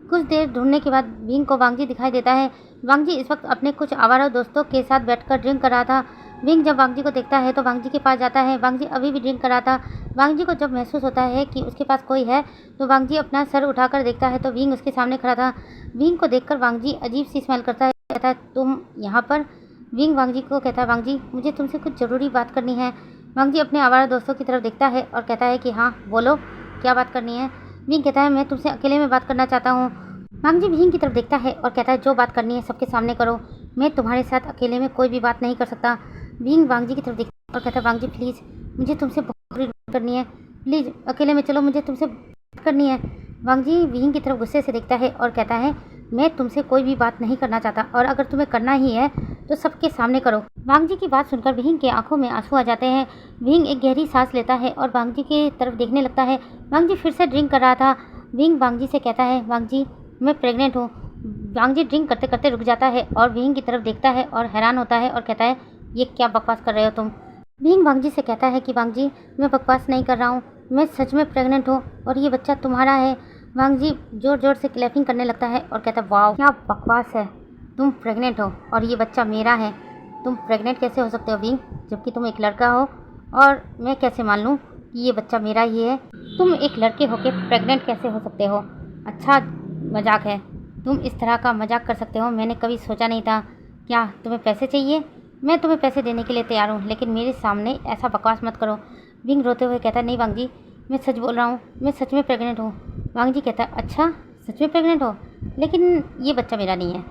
कुछ देर ढूंढने के बाद विंग को वांगजी दिखाई देता है। वांगजी इस वक्त अपने कुछ आवारा दोस्तों के साथ बैठकर ड्रिंक कर रहा था। विंग जब वांगजी को देखता है तो वांगजी के पास जाता है। वांगजी अभी भी ड्रिंक कर रहा था। वांगजी को जब महसूस होता है कि उसके पास कोई है तो वांगजी अपना सर उठाकर देखता है तो विंग उसके सामने खड़ा था। विंग को देखकर वांगजी अजीब सी स्मेल करता है, कहता है, तुम यहाँ पर? विंग वांगजी को कहता है, वांगजी मुझे तुमसे कुछ ज़रूरी बात करनी है। वांगजी अपने आवारा दोस्तों की तरफ देखता है और कहता है कि हाँ बोलो, क्या बात करनी है? विंग कहता है, मैं तुमसे अकेले में बात करना चाहता हूँ। वांगजी विंग की तरफ देखता है और कहता है, जो बात करनी है सबके सामने करो, मैं तुम्हारे साथ अकेले में कोई भी बात नहीं कर सकता। विंग वांगजी की तरफ देखता है और कहता है, वांगजी प्लीज़ मुझे तुमसे बहुत बात करनी है, प्लीज़ अकेले में चलो, मुझे तुमसे बात करनी है। वांगजी विंग की तरफ गुस्से से देखता है और कहता है, मैं तुमसे कोई भी बात नहीं करना चाहता और अगर तुम्हें करना ही है तो सबके सामने करो। वांगजी की बात सुनकर विंग के आंखों में आंसू आ जाते हैं। विंग एक गहरी सांस लेता है और वांगजी की तरफ देखने लगता है। वांगजी फिर से ड्रिंक कर रहा था। विंग वांगजी से कहता है, वांगजी मैं प्रेग्नेंट हूँ। वांगजी ड्रिंक करते करते रुक जाता है और विंग की तरफ देखता है और हैरान होता है और कहता है, ये क्या बकवास कर रहे हो तुम? विंग वांगजी से कहता है कि वांगजी मैं बकवास नहीं कर रहा हूँ, मैं सच में प्रेग्नेंट हूँ और ये बच्चा तुम्हारा है। वांगजी जोर जोर से क्लैपिंग करने लगता है और कहता है, वाह क्या बकवास है, तुम प्रेग्नेंट हो और ये बच्चा मेरा है। तुम प्रेग्नेंट कैसे हो सकते हो विंग, जबकि तुम एक लड़का हो, और मैं कैसे मान लूँ कि ये बच्चा मेरा ही है? तुम एक लड़के होकर प्रेग्नेंट कैसे हो सकते हो? अच्छा मजाक है, तुम इस तरह का मजाक कर सकते हो, मैंने कभी सोचा नहीं था। क्या तुम्हें पैसे चाहिए? मैं तुम्हें पैसे देने के लिए तैयार हूँ, लेकिन मेरे सामने ऐसा बकवास मत करो। विंग रोते हुए कहता है, नहीं वांगजी मैं सच बोल रहा हूँ, मैं सच में प्रेग्नेंट हूँ। वांगजी कहता है, अच्छा सच में प्रेग्नेंट हो, लेकिन ये बच्चा मेरा नहीं है।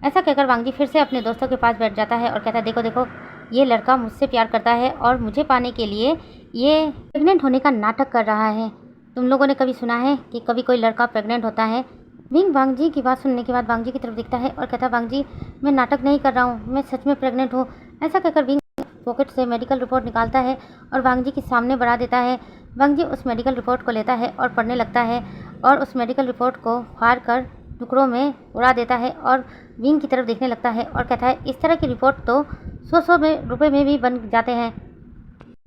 ऐसा कहकर वांगजी फिर से अपने दोस्तों के पास बैठ जाता है और कहता है, देखो देखो ये लड़का मुझसे प्यार करता है और मुझे पाने के लिए ये प्रेग्नेंट होने का नाटक कर रहा है। तुम लोगों ने कभी सुना है कि कभी कोई लड़का प्रेग्नेंट होता है? विंग वांगजी की बात सुनने के बाद वांगजी की तरफ दिखता है और कहता है, वांगजी मैं नाटक नहीं कर रहा हूँ, मैं सच में प्रेग्नेंट हूँ। ऐसा कहकर विंग पॉकेट से मेडिकल रिपोर्ट निकालता है और वांगजी के सामने बढ़ा देता है। वांगजी उस मेडिकल रिपोर्ट को लेता है और पढ़ने लगता है और उस मेडिकल रिपोर्ट को फाड़ कर टुकड़ों में उड़ा देता है और विंग की तरफ देखने लगता है और कहता है, इस तरह की रिपोर्ट तो 100 रुपये में भी बन जाते हैं।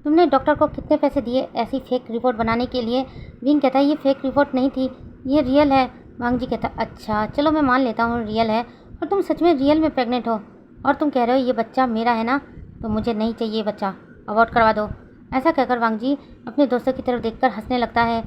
तुमने डॉक्टर को कितने पैसे दिए ऐसी फेक रिपोर्ट बनाने के लिए? विंग कहता है, ये फेक रिपोर्ट नहीं थी, ये रियल है। वांगजी कहता है, अच्छा चलो मैं मान लेता हूँ रियल है, और तुम सच में रियल में प्रेग्नेंट हो और तुम कह रहे हो ये बच्चा मेरा है ना, तो मुझे नहीं चाहिए बच्चा, अबॉर्ट करवा दो। ऐसा कहकर वांगजी अपने दोस्तों की तरफ देखकर हंसने लगता है।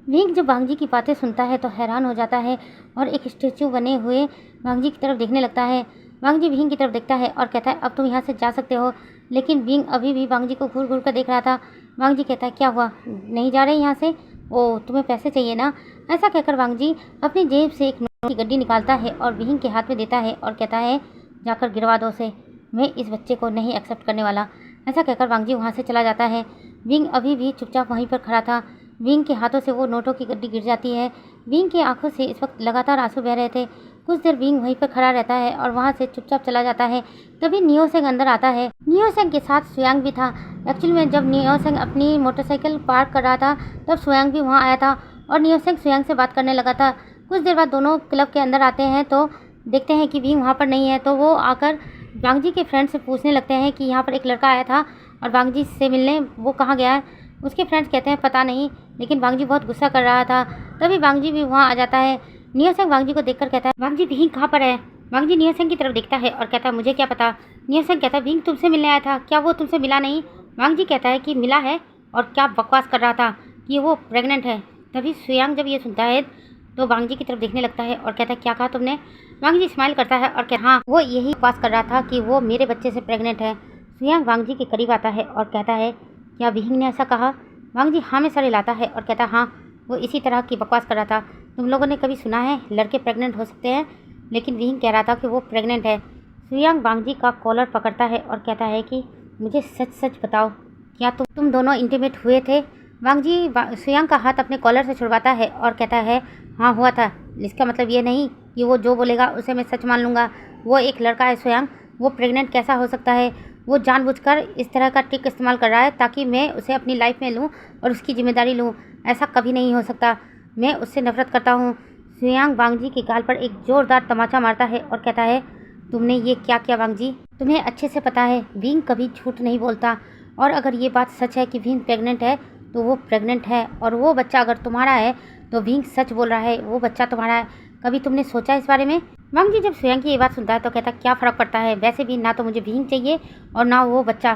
विंग जब वांगजी की बातें सुनता है तो हैरान हो जाता है और एक स्टैचू बने हुए वांगजी की तरफ देखने लगता है। वांगजी विंग की तरफ देखता है और कहता है, अब तुम यहाँ से जा सकते हो, लेकिन विंग अभी भी वांगजी को घूर घूर कर देख रहा था। वांगजी कहता है, क्या हुआ, नहीं जा रहे यहाँ से? ओ तुम्हें पैसे चाहिए ना? ऐसा कहकर वांगजी अपनी जेब से एक नोट की गड्डी निकालता है और विंग के हाथ में देता है और कहता है, जाकर गिरवा दो उसे, मैं इस बच्चे को नहीं एक्सेप्ट करने वाला। ऐसा कहकर वांगजी वहाँ से चला जाता है। विंग अभी भी चुपचाप वहीं पर खड़ा था। विंग के हाथों से वो नोटों की गड्डी गिर जाती है। विंग की आंखों से इस वक्त लगातार आंसू बह रहे थे। कुछ देर विंग वहीं पर खड़ा रहता है और वहाँ से चुपचाप चला जाता है। तभी नियो सेंग अंदर आता है। नियो सेंग के साथ सुयांग भी था। एक्चुअली में जब नियो सेंग अपनी मोटरसाइकिल पार्क कर रहा था तब सुयांग भी वहाँ आया था और नियो सेंग सुयांग से बात करने लगा था। कुछ देर बाद दोनों क्लब के अंदर आते हैं तो देखते हैं कि विंग वहाँ पर नहीं है, तो वो आकर वांगजी के फ्रेंड से पूछने लगते हैं कि यहाँ पर एक लड़का आया था और वांगजी से मिलने, वो कहाँ गया है? उसके फ्रेंड्स कहते हैं पता नहीं, लेकिन वांगजी बहुत गुस्सा कर रहा था। तभी वांगजी भी वहाँ आ जाता है। नियो सेंग वांगजी को देखकर कहता है, वांगजी विंग कहाँ पर है? वांगजी नियो सेंग की तरफ देखता है और कहता है, मुझे क्या पता। नियो सेंग कहता है, विंग तुमसे मिलने आया था, क्या वो तुमसे मिला नहीं? वांगजी कहता है कि मिला है और क्या बकवास कर रहा था कि वो प्रेग्नेंट है। तभी सुयांग जब ये सुनता है तो वांगजी की तरफ देखने लगता है और कहता है, क्या कहा तुमने? वांगजी स्माइल करता है और कहता है, हाँ वो यही बकवास कर रहा था कि वो मेरे बच्चे से प्रेग्नेंट है। सुयांग वांगजी के करीब आता है और कहता है, क्या विंग ने ऐसा कहा? वांगजी हाँ में सर हिलाता है और कहता है, हाँ वो इसी तरह की बकवास कर रहा था। तुम लोगों ने कभी सुना है लड़के प्रेग्नेंट हो सकते हैं, लेकिन विंग कह रहा था कि वो प्रेग्नेंट है। सुयांग वांगजी का कॉलर पकड़ता है और कहता है कि मुझे सच सच बताओ, क्या तुम दोनों इंटीमेट हुए थे? वांगजी सुयांग का हाथ अपने कॉलर से छुड़वाता है और कहता है, हाँ हुआ था। इसका मतलब ये नहीं कि वो जो बोलेगा उसे मैं सच मान लूँगा। वो एक लड़का है सुयांग, वो प्रेग्नेंट कैसा हो सकता है? वो जानबूझकर इस तरह का ट्रिक इस्तेमाल कर रहा है ताकि मैं उसे अपनी लाइफ में लूँ और उसकी जिम्मेदारी लूँ। ऐसा कभी नहीं हो सकता। मैं उससे नफरत करता हूँ। सुयांग वांगजी के गाल पर एक जोरदार तमाचा मारता है और कहता है, तुमने ये क्या किया वांगजी? तुम्हें अच्छे से पता है विंग कभी झूठ नहीं बोलता, और अगर ये बात सच है कि विंग प्रेग्नेंट है तो वो प्रेग्नेंट है, और वो बच्चा अगर तुम्हारा है तो विंग सच बोल रहा है, वो बच्चा तुम्हारा है। कभी तुमने सोचा इस बारे में? वांगजी जब सुयांग की ये बात सुनता है तो कहता, क्या फ़र्क पड़ता है, वैसे भी ना तो मुझे विंग चाहिए और ना वो बच्चा।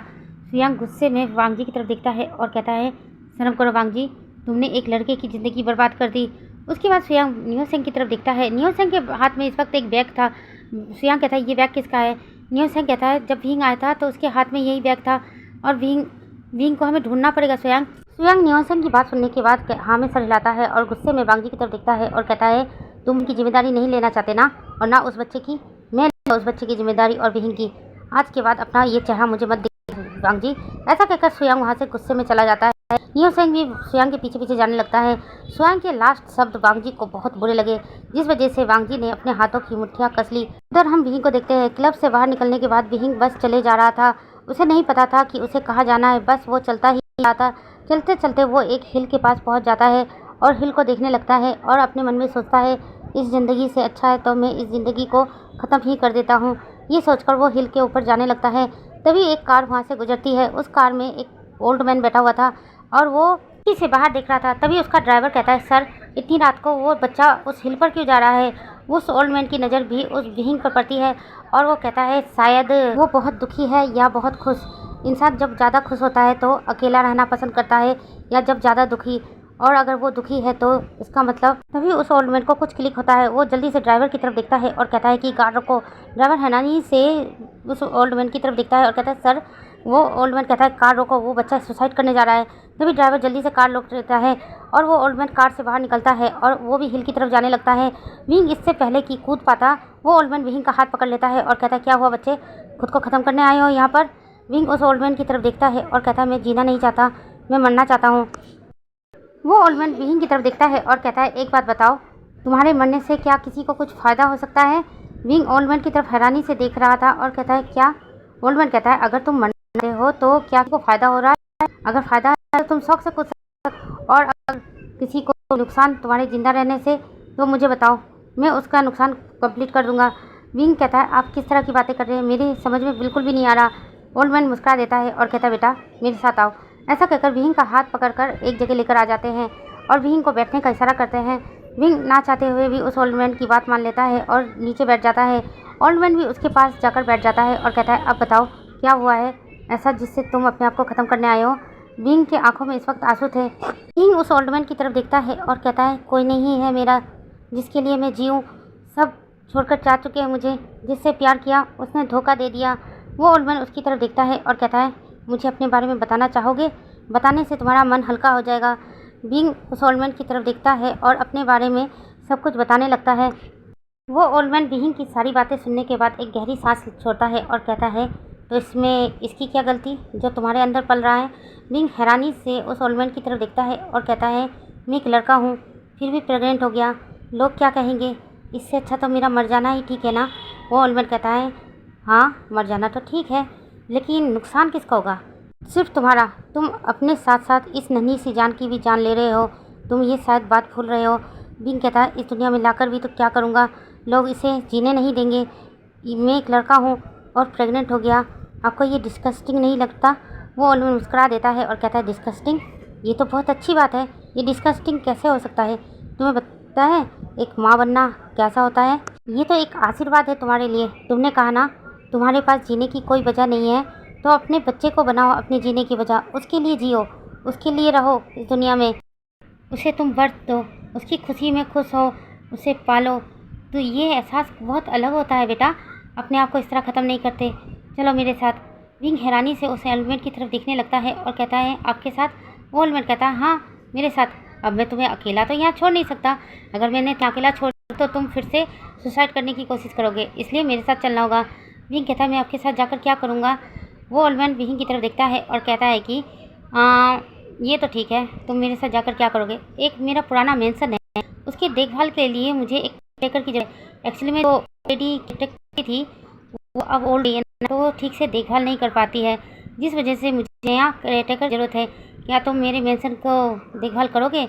सुयांग गुस्से में वांगजी की तरफ देखता है और कहता है, शर्म करो वांगजी, तुमने एक लड़के की ज़िंदगी बर्बाद कर दी। उसके बाद सुयांग नियो सेंग की तरफ देखता है। नियो सेंग के हाथ में इस वक्त एक बैग था। सुयांग कहता है, ये बैग किसका है? नियो सेंग कहता है, जब विंग आया था तो उसके हाथ में यही बैग था, और विंग को हमें ढूंढना पड़ेगा सुयांग। सुयांग नियो सेंग की बात सुनने के बाद हाँ में सर हिलाता है और गुस्से में वांगजी की तरफ देखता है और कहता है, तुम उनकी जिम्मेदारी नहीं लेना चाहते ना, और ना उस बच्चे की। मैं उस बच्चे की जिम्मेदारी और विंग की। आज के बाद अपना ये चेहरा मुझे मत दिखाइए वांगजी। ऐसा कहकर सुयांग वहाँ से गुस्से में चला जाता है। नियो सेंग भी सुयांग के पीछे पीछे जाने लगता है। सुयांग के लास्ट शब्द वांगजी को बहुत बुरे लगे, जिस वजह से वांगजी ने अपने हाथों की मुट्ठियां कस ली। उधर हम विहिंग को देखते हैं। क्लब से बाहर निकलने के बाद विहिंग बस चले जा रहा था। उसे नहीं पता था कि उसे कहाँ जाना है, बस वो चलता ही रहा था। चलते चलते वो एक हिल के पास पहुँच जाता है और हिल को देखने लगता है और अपने मन में सोचता है, इस ज़िंदगी से अच्छा है तो मैं इस ज़िंदगी को ख़त्म ही कर देता हूँ। ये सोचकर वो हिल के ऊपर जाने लगता है। तभी एक कार वहाँ से गुजरती है। उस कार में एक ओल्ड मैन बैठा हुआ था और वो खिड़की से बाहर देख रहा था। तभी उसका ड्राइवर कहता है, सर इतनी रात को वो बच्चा उस हिल पर क्यों जा रहा है? उस ओल्ड मैन की नज़र भी उस विहिंग पर पड़ती है और वो कहता है, शायद वो बहुत दुखी है या बहुत खुश। इंसान जब ज़्यादा खुश होता है तो अकेला रहना पसंद करता है, या जब ज़्यादा दुखी, और अगर वो दुखी है तो इसका मतलब। तभी उस ओल्ड मैन को कुछ क्लिक होता है। वो जल्दी से ड्राइवर की तरफ देखता है और कहता है कि कार रोको। ड्राइवर हैरानी से उस ओल्ड मैन की तरफ देखता है और कहता है, सर। वो ओल्ड मैन कहता है, कार रोको, वो बच्चा सुसाइड करने जा रहा है। तभी ड्राइवर जल्दी से कार रोक देता है और वो ओल्ड मैन कार से बाहर निकलता है और वो भी हिल की तरफ जाने लगता है। विंग इससे पहले कि कूद पाता, वो ओल्ड मैन विंग का हाथ पकड़ लेता है और कहता है, क्या हुआ बच्चे, खुद को ख़त्म करने आए हो यहाँ पर? विंग उस ओल्ड मैन की तरफ देखता है और कहता है, मैं जीना नहीं चाहता, मैं मरना चाहता हूँ। वो ओल्ड मैन विंग की तरफ देखता है और कहता है, एक बात बताओ, तुम्हारे मरने से क्या किसी को कुछ फ़ायदा हो सकता है? विंग ओल्ड मैन की तरफ हैरानी से देख रहा था और कहता है, क्या? ओल्ड मैन कहता है, अगर तुम मरते हो तो क्या को फ़ायदा हो रहा है? अगर फ़ायदा है तो तुम शौक से कूद सकते, और अगर किसी को नुकसान तुम्हारे ज़िंदा रहने से तो मुझे बताओ, मैं उसका नुकसान कंप्लीट कर दूंगा। विंग कहता है, आप किस तरह की बातें कर रहे हैं, मेरी समझ में बिल्कुल भी नहीं आ रहा। ओल्ड मैन मुस्कुरा देता है और कहता है, बेटा मेरे साथ आओ। ऐसा कहकर विंग का हाथ पकड़कर एक जगह लेकर आ जाते हैं और विंग को बैठने का इशारा करते हैं। विंग ना चाहते हुए भी उस ओल्ड मैन की बात मान लेता है और नीचे बैठ जाता है। ओल्ड मैन भी उसके पास जाकर बैठ जाता है और कहता है, अब बताओ क्या हुआ है ऐसा जिससे तुम अपने आप को ख़त्म करने आए हो? विंग के आंखों में इस वक्त आंसू थे। विंग उस ओल्ड मैन की तरफ देखता है और कहता है, कोई नहीं है मेरा जिसके लिए मैं जीऊँ। सब छोड़कर जा चुके हैं मुझे। जिससे प्यार किया उसने धोखा दे दिया। वो ओल्ड मैन उसकी तरफ देखता है और कहता है, मुझे अपने बारे में बताना चाहोगे? बताने से तुम्हारा मन हल्का हो जाएगा। विंग उस ओल्ड मैन की तरफ देखता है और अपने बारे में सब कुछ बताने लगता है। वो ओल्ड मैन विंग की सारी बातें सुनने के बाद एक गहरी सांस छोड़ता है और कहता है, तो इसमें इसकी क्या गलती जो तुम्हारे अंदर पल रहा है? विंग हैरानी से उस ओल्ड मैन की तरफ देखता है और कहता है, मैं एक लड़का हूँ, फिर भी प्रेग्नेंट हो गया, लोग क्या कहेंगे? इससे अच्छा तो मेरा मर जाना ही ठीक है ना? वो ओल्ड मैन कहता है, हाँ मर जाना तो ठीक है, लेकिन नुकसान किसका होगा? सिर्फ तुम्हारा। तुम अपने साथ साथ इस नन्ही सी जान की भी जान ले रहे हो। तुम ये शायद बात भूल रहे हो। विंग कहता है, इस दुनिया में लाकर भी तो क्या करूँगा, लोग इसे जीने नहीं देंगे। मैं एक लड़का हूँ और प्रेग्नेंट हो गया, आपको ये डिस्कस्टिंग नहीं लगता? वो ओल्ड मैन मुस्कुरा देता है और कहता है, डिस्कस्टिंग? ये तो बहुत अच्छी बात है, ये डिस्कस्टिंग कैसे हो सकता है? तुम्हें पता है एक माँ बनना कैसा होता है? ये तो एक आशीर्वाद है तुम्हारे लिए। तुमने कहा ना तुम्हारे पास जीने की कोई वजह नहीं है, तो अपने बच्चे को बनाओ अपने जीने की वजह, उसके लिए जियो, उसके लिए रहो इस दुनिया में, उसे तुम वर्त दो, उसकी खुशी में खुश हो, उसे पालो। तो ये एहसास बहुत अलग होता है बेटा, अपने आप को इस तरह ख़त्म नहीं करते, चलो मेरे साथ। विंग हैरानी से उस ओल्ड मैन की तरफ देखने लगता है और कहता है, आपके साथ? वो ओल्ड मैन कहता है, हाँ मेरे साथ। अब मैं तुम्हें अकेला तो यहाँ छोड़ नहीं सकता। अगर मैंने अकेला छोड़ तो तुम फिर से सुसाइड करने की कोशिश करोगे, इसलिए मेरे साथ चलना होगा। विंग कहता है, मैं आपके साथ जाकर क्या करूँगा? वो ओल्ड मैन विंग की तरफ देखता है और कहता है कि ये तो ठीक है, तुम मेरे साथ जाकर क्या करोगे? एक मेरा पुराना मेंशन है, उसकी देखभाल के लिए मुझे एक टेकर की जरूरत। एक्चुअली मैं तो लेडी थी, वो अब ओल्ड है तो ठीक से देखभाल नहीं कर पाती है, जिस वजह से मुझे यहाँ केयरटेकर ज़रूरत है। क्या तुम मेरे मेंशन को देखभाल करोगे?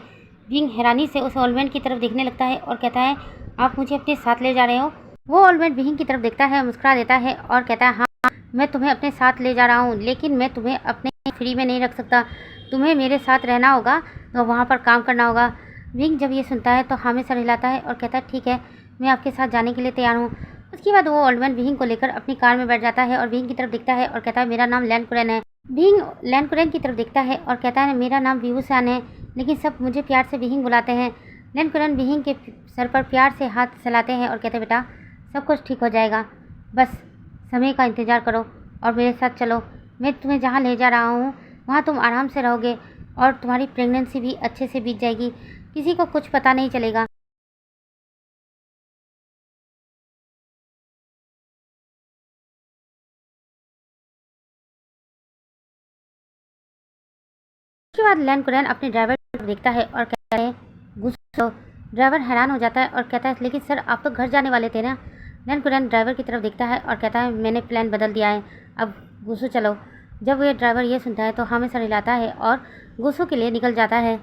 विंग हैरानी से उस ओल्ड की तरफ देखने लगता है और कहता है, आप मुझे अपने साथ ले जा रहे हो? वो ओल्ड मैन विंग की तरफ देखता है, मुस्कुरा देता है और कहता है, हाँ मैं तुम्हें अपने साथ ले जा रहा हूँ, लेकिन मैं तुम्हें अपने फ्री में नहीं रख सकता। तुम्हें मेरे साथ रहना होगा, तो वहाँ पर काम करना होगा। विंग जब ये सुनता है तो हाँ में सर हिलाता है और कहता है, ठीक है, मैं आपके साथ जाने के लिए तैयार हूँ। उसके बाद वो ओल्ड मैन विंग को लेकर अपनी कार में बैठ जाता है और विंग की तरफ देखता है और कहता है, मेरा नाम लैन कुरैन है। विंग लैन कुरैन की तरफ देखता है और कहता है, मेरा नाम विहूसान है, लेकिन सब मुझे प्यार से विहिंग बुलाते हैं। लैन कुरैन विहिंग के सर पर प्यार से हाथ चलाते हैं और कहते हैं, बेटा सब कुछ ठीक हो जाएगा, बस समय का इंतज़ार करो और मेरे साथ चलो। मैं तुम्हें जहाँ ले जा रहा हूँ वहाँ तुम आराम से रहोगे और तुम्हारी प्रेगनेंसी भी अच्छे से बीत जाएगी, किसी को कुछ पता नहीं चलेगा। उसके बाद लैन कुरैन अपने ड्राइवर को देखता है और कहता है, गुस्सो। ड्राइवर हैरान हो जाता है और कहता है, लेकिन सर आप तो घर जाने वाले थे ना? लैन कुरैन ड्राइवर की तरफ देखता है और कहता है, मैंने प्लान बदल दिया है, अब गुस्सो चलो। जब ये ड्राइवर ये सुनता है तो हमें सर हिलाता है और गुस्सो के लिए निकल जाता है।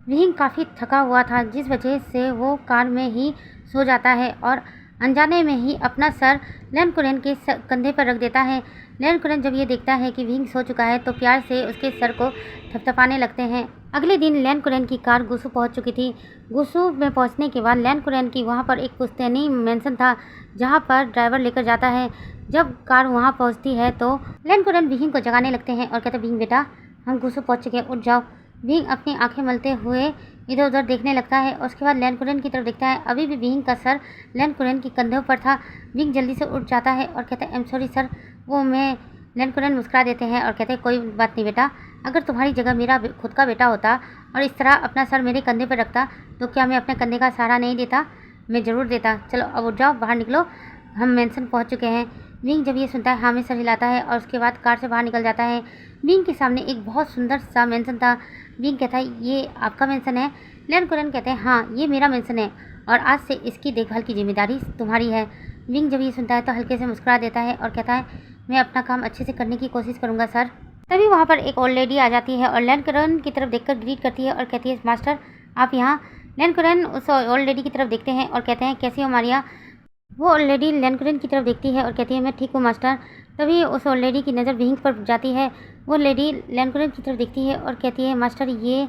विहिंग काफ़ी थका हुआ था, जिस वजह से वो कार में ही सो जाता है और अनजाने में ही अपना सर लैन कुरैन के कंधे पर रख देता है। लैन कुरैन जब ये देखता है कि विहिंग सो चुका है तो प्यार से उसके सर को थपथपाने लगते हैं। अगले दिन लैन कुरैन की कार गुसू पहुंच चुकी थी। गुसू में पहुंचने के बाद लैन कुरैन की वहां पर एक पुश्तैनी मेंशन था, जहां पर ड्राइवर लेकर जाता है। जब कार वहां पहुंचती है तो लैन कुरैन विहिंग को जगाने लगते हैं और कहते हैं, विहिंग बेटा हम गुसू पहुँच चुके हैं, उठ जाओ। विहिंग अपनी आंखें मलते हुए इधर उधर देखने लगता है। उसके बाद लैन कुरैन की तरफ देखता है, अभी भी विहिंग का सर लैन कुरैन के कंधों पर था। विहिंग जल्दी से उठ जाता है और कहता है, आई एम सॉरी सर। वो मैं लैन कुरैन मुस्कुरा देते हैं और कहते हैं, कोई बात नहीं बेटा, अगर तुम्हारी जगह मेरा खुद का बेटा होता और इस तरह अपना सर मेरे कंधे पर रखता तो क्या मैं अपने कंधे का सहारा नहीं देता? मैं ज़रूर देता। चलो अब उठ जाओ, बाहर निकलो, हम मेंशन पहुंच चुके हैं। विंग जब ये सुनता है हाँ में सर हिलाता है और उसके बाद कार से बाहर निकल जाता है। विंग के सामने एक बहुत सुंदर सा मेंशन था। विंग कहता है, ये आपका मेंशन है? लैन कुरैन कहते हैं, हाँ ये मेरा मेंशन है और आज से इसकी देखभाल की जिम्मेदारी तुम्हारी है। विंग जब ये सुनता है तो हल्के से मुस्कुरा देता है और कहता है, मैं अपना काम अच्छे से करने की कोशिश करूँगा सर। तभी वहाँ पर एक ओल्ड लेडी आ जाती है और लैन कुरैन की तरफ देखकर ग्रीट करती है और कहती है, मास्टर आप यहाँ? लैन कुरैन उस ओल्ड लेडी की तरफ देखते हैं और कहते हैं, कैसी हो मारिया? वो ओल्ड लेडी लैन कुरैन की तरफ देखती है और कहती है, मैं ठीक हूँ मास्टर। तभी उस ओल्ड लेडी की नज़र विहिंग पर जाती है। वो लेडी लैन कुरैन की तरफ देखती है और कहती है, मास्टर ये?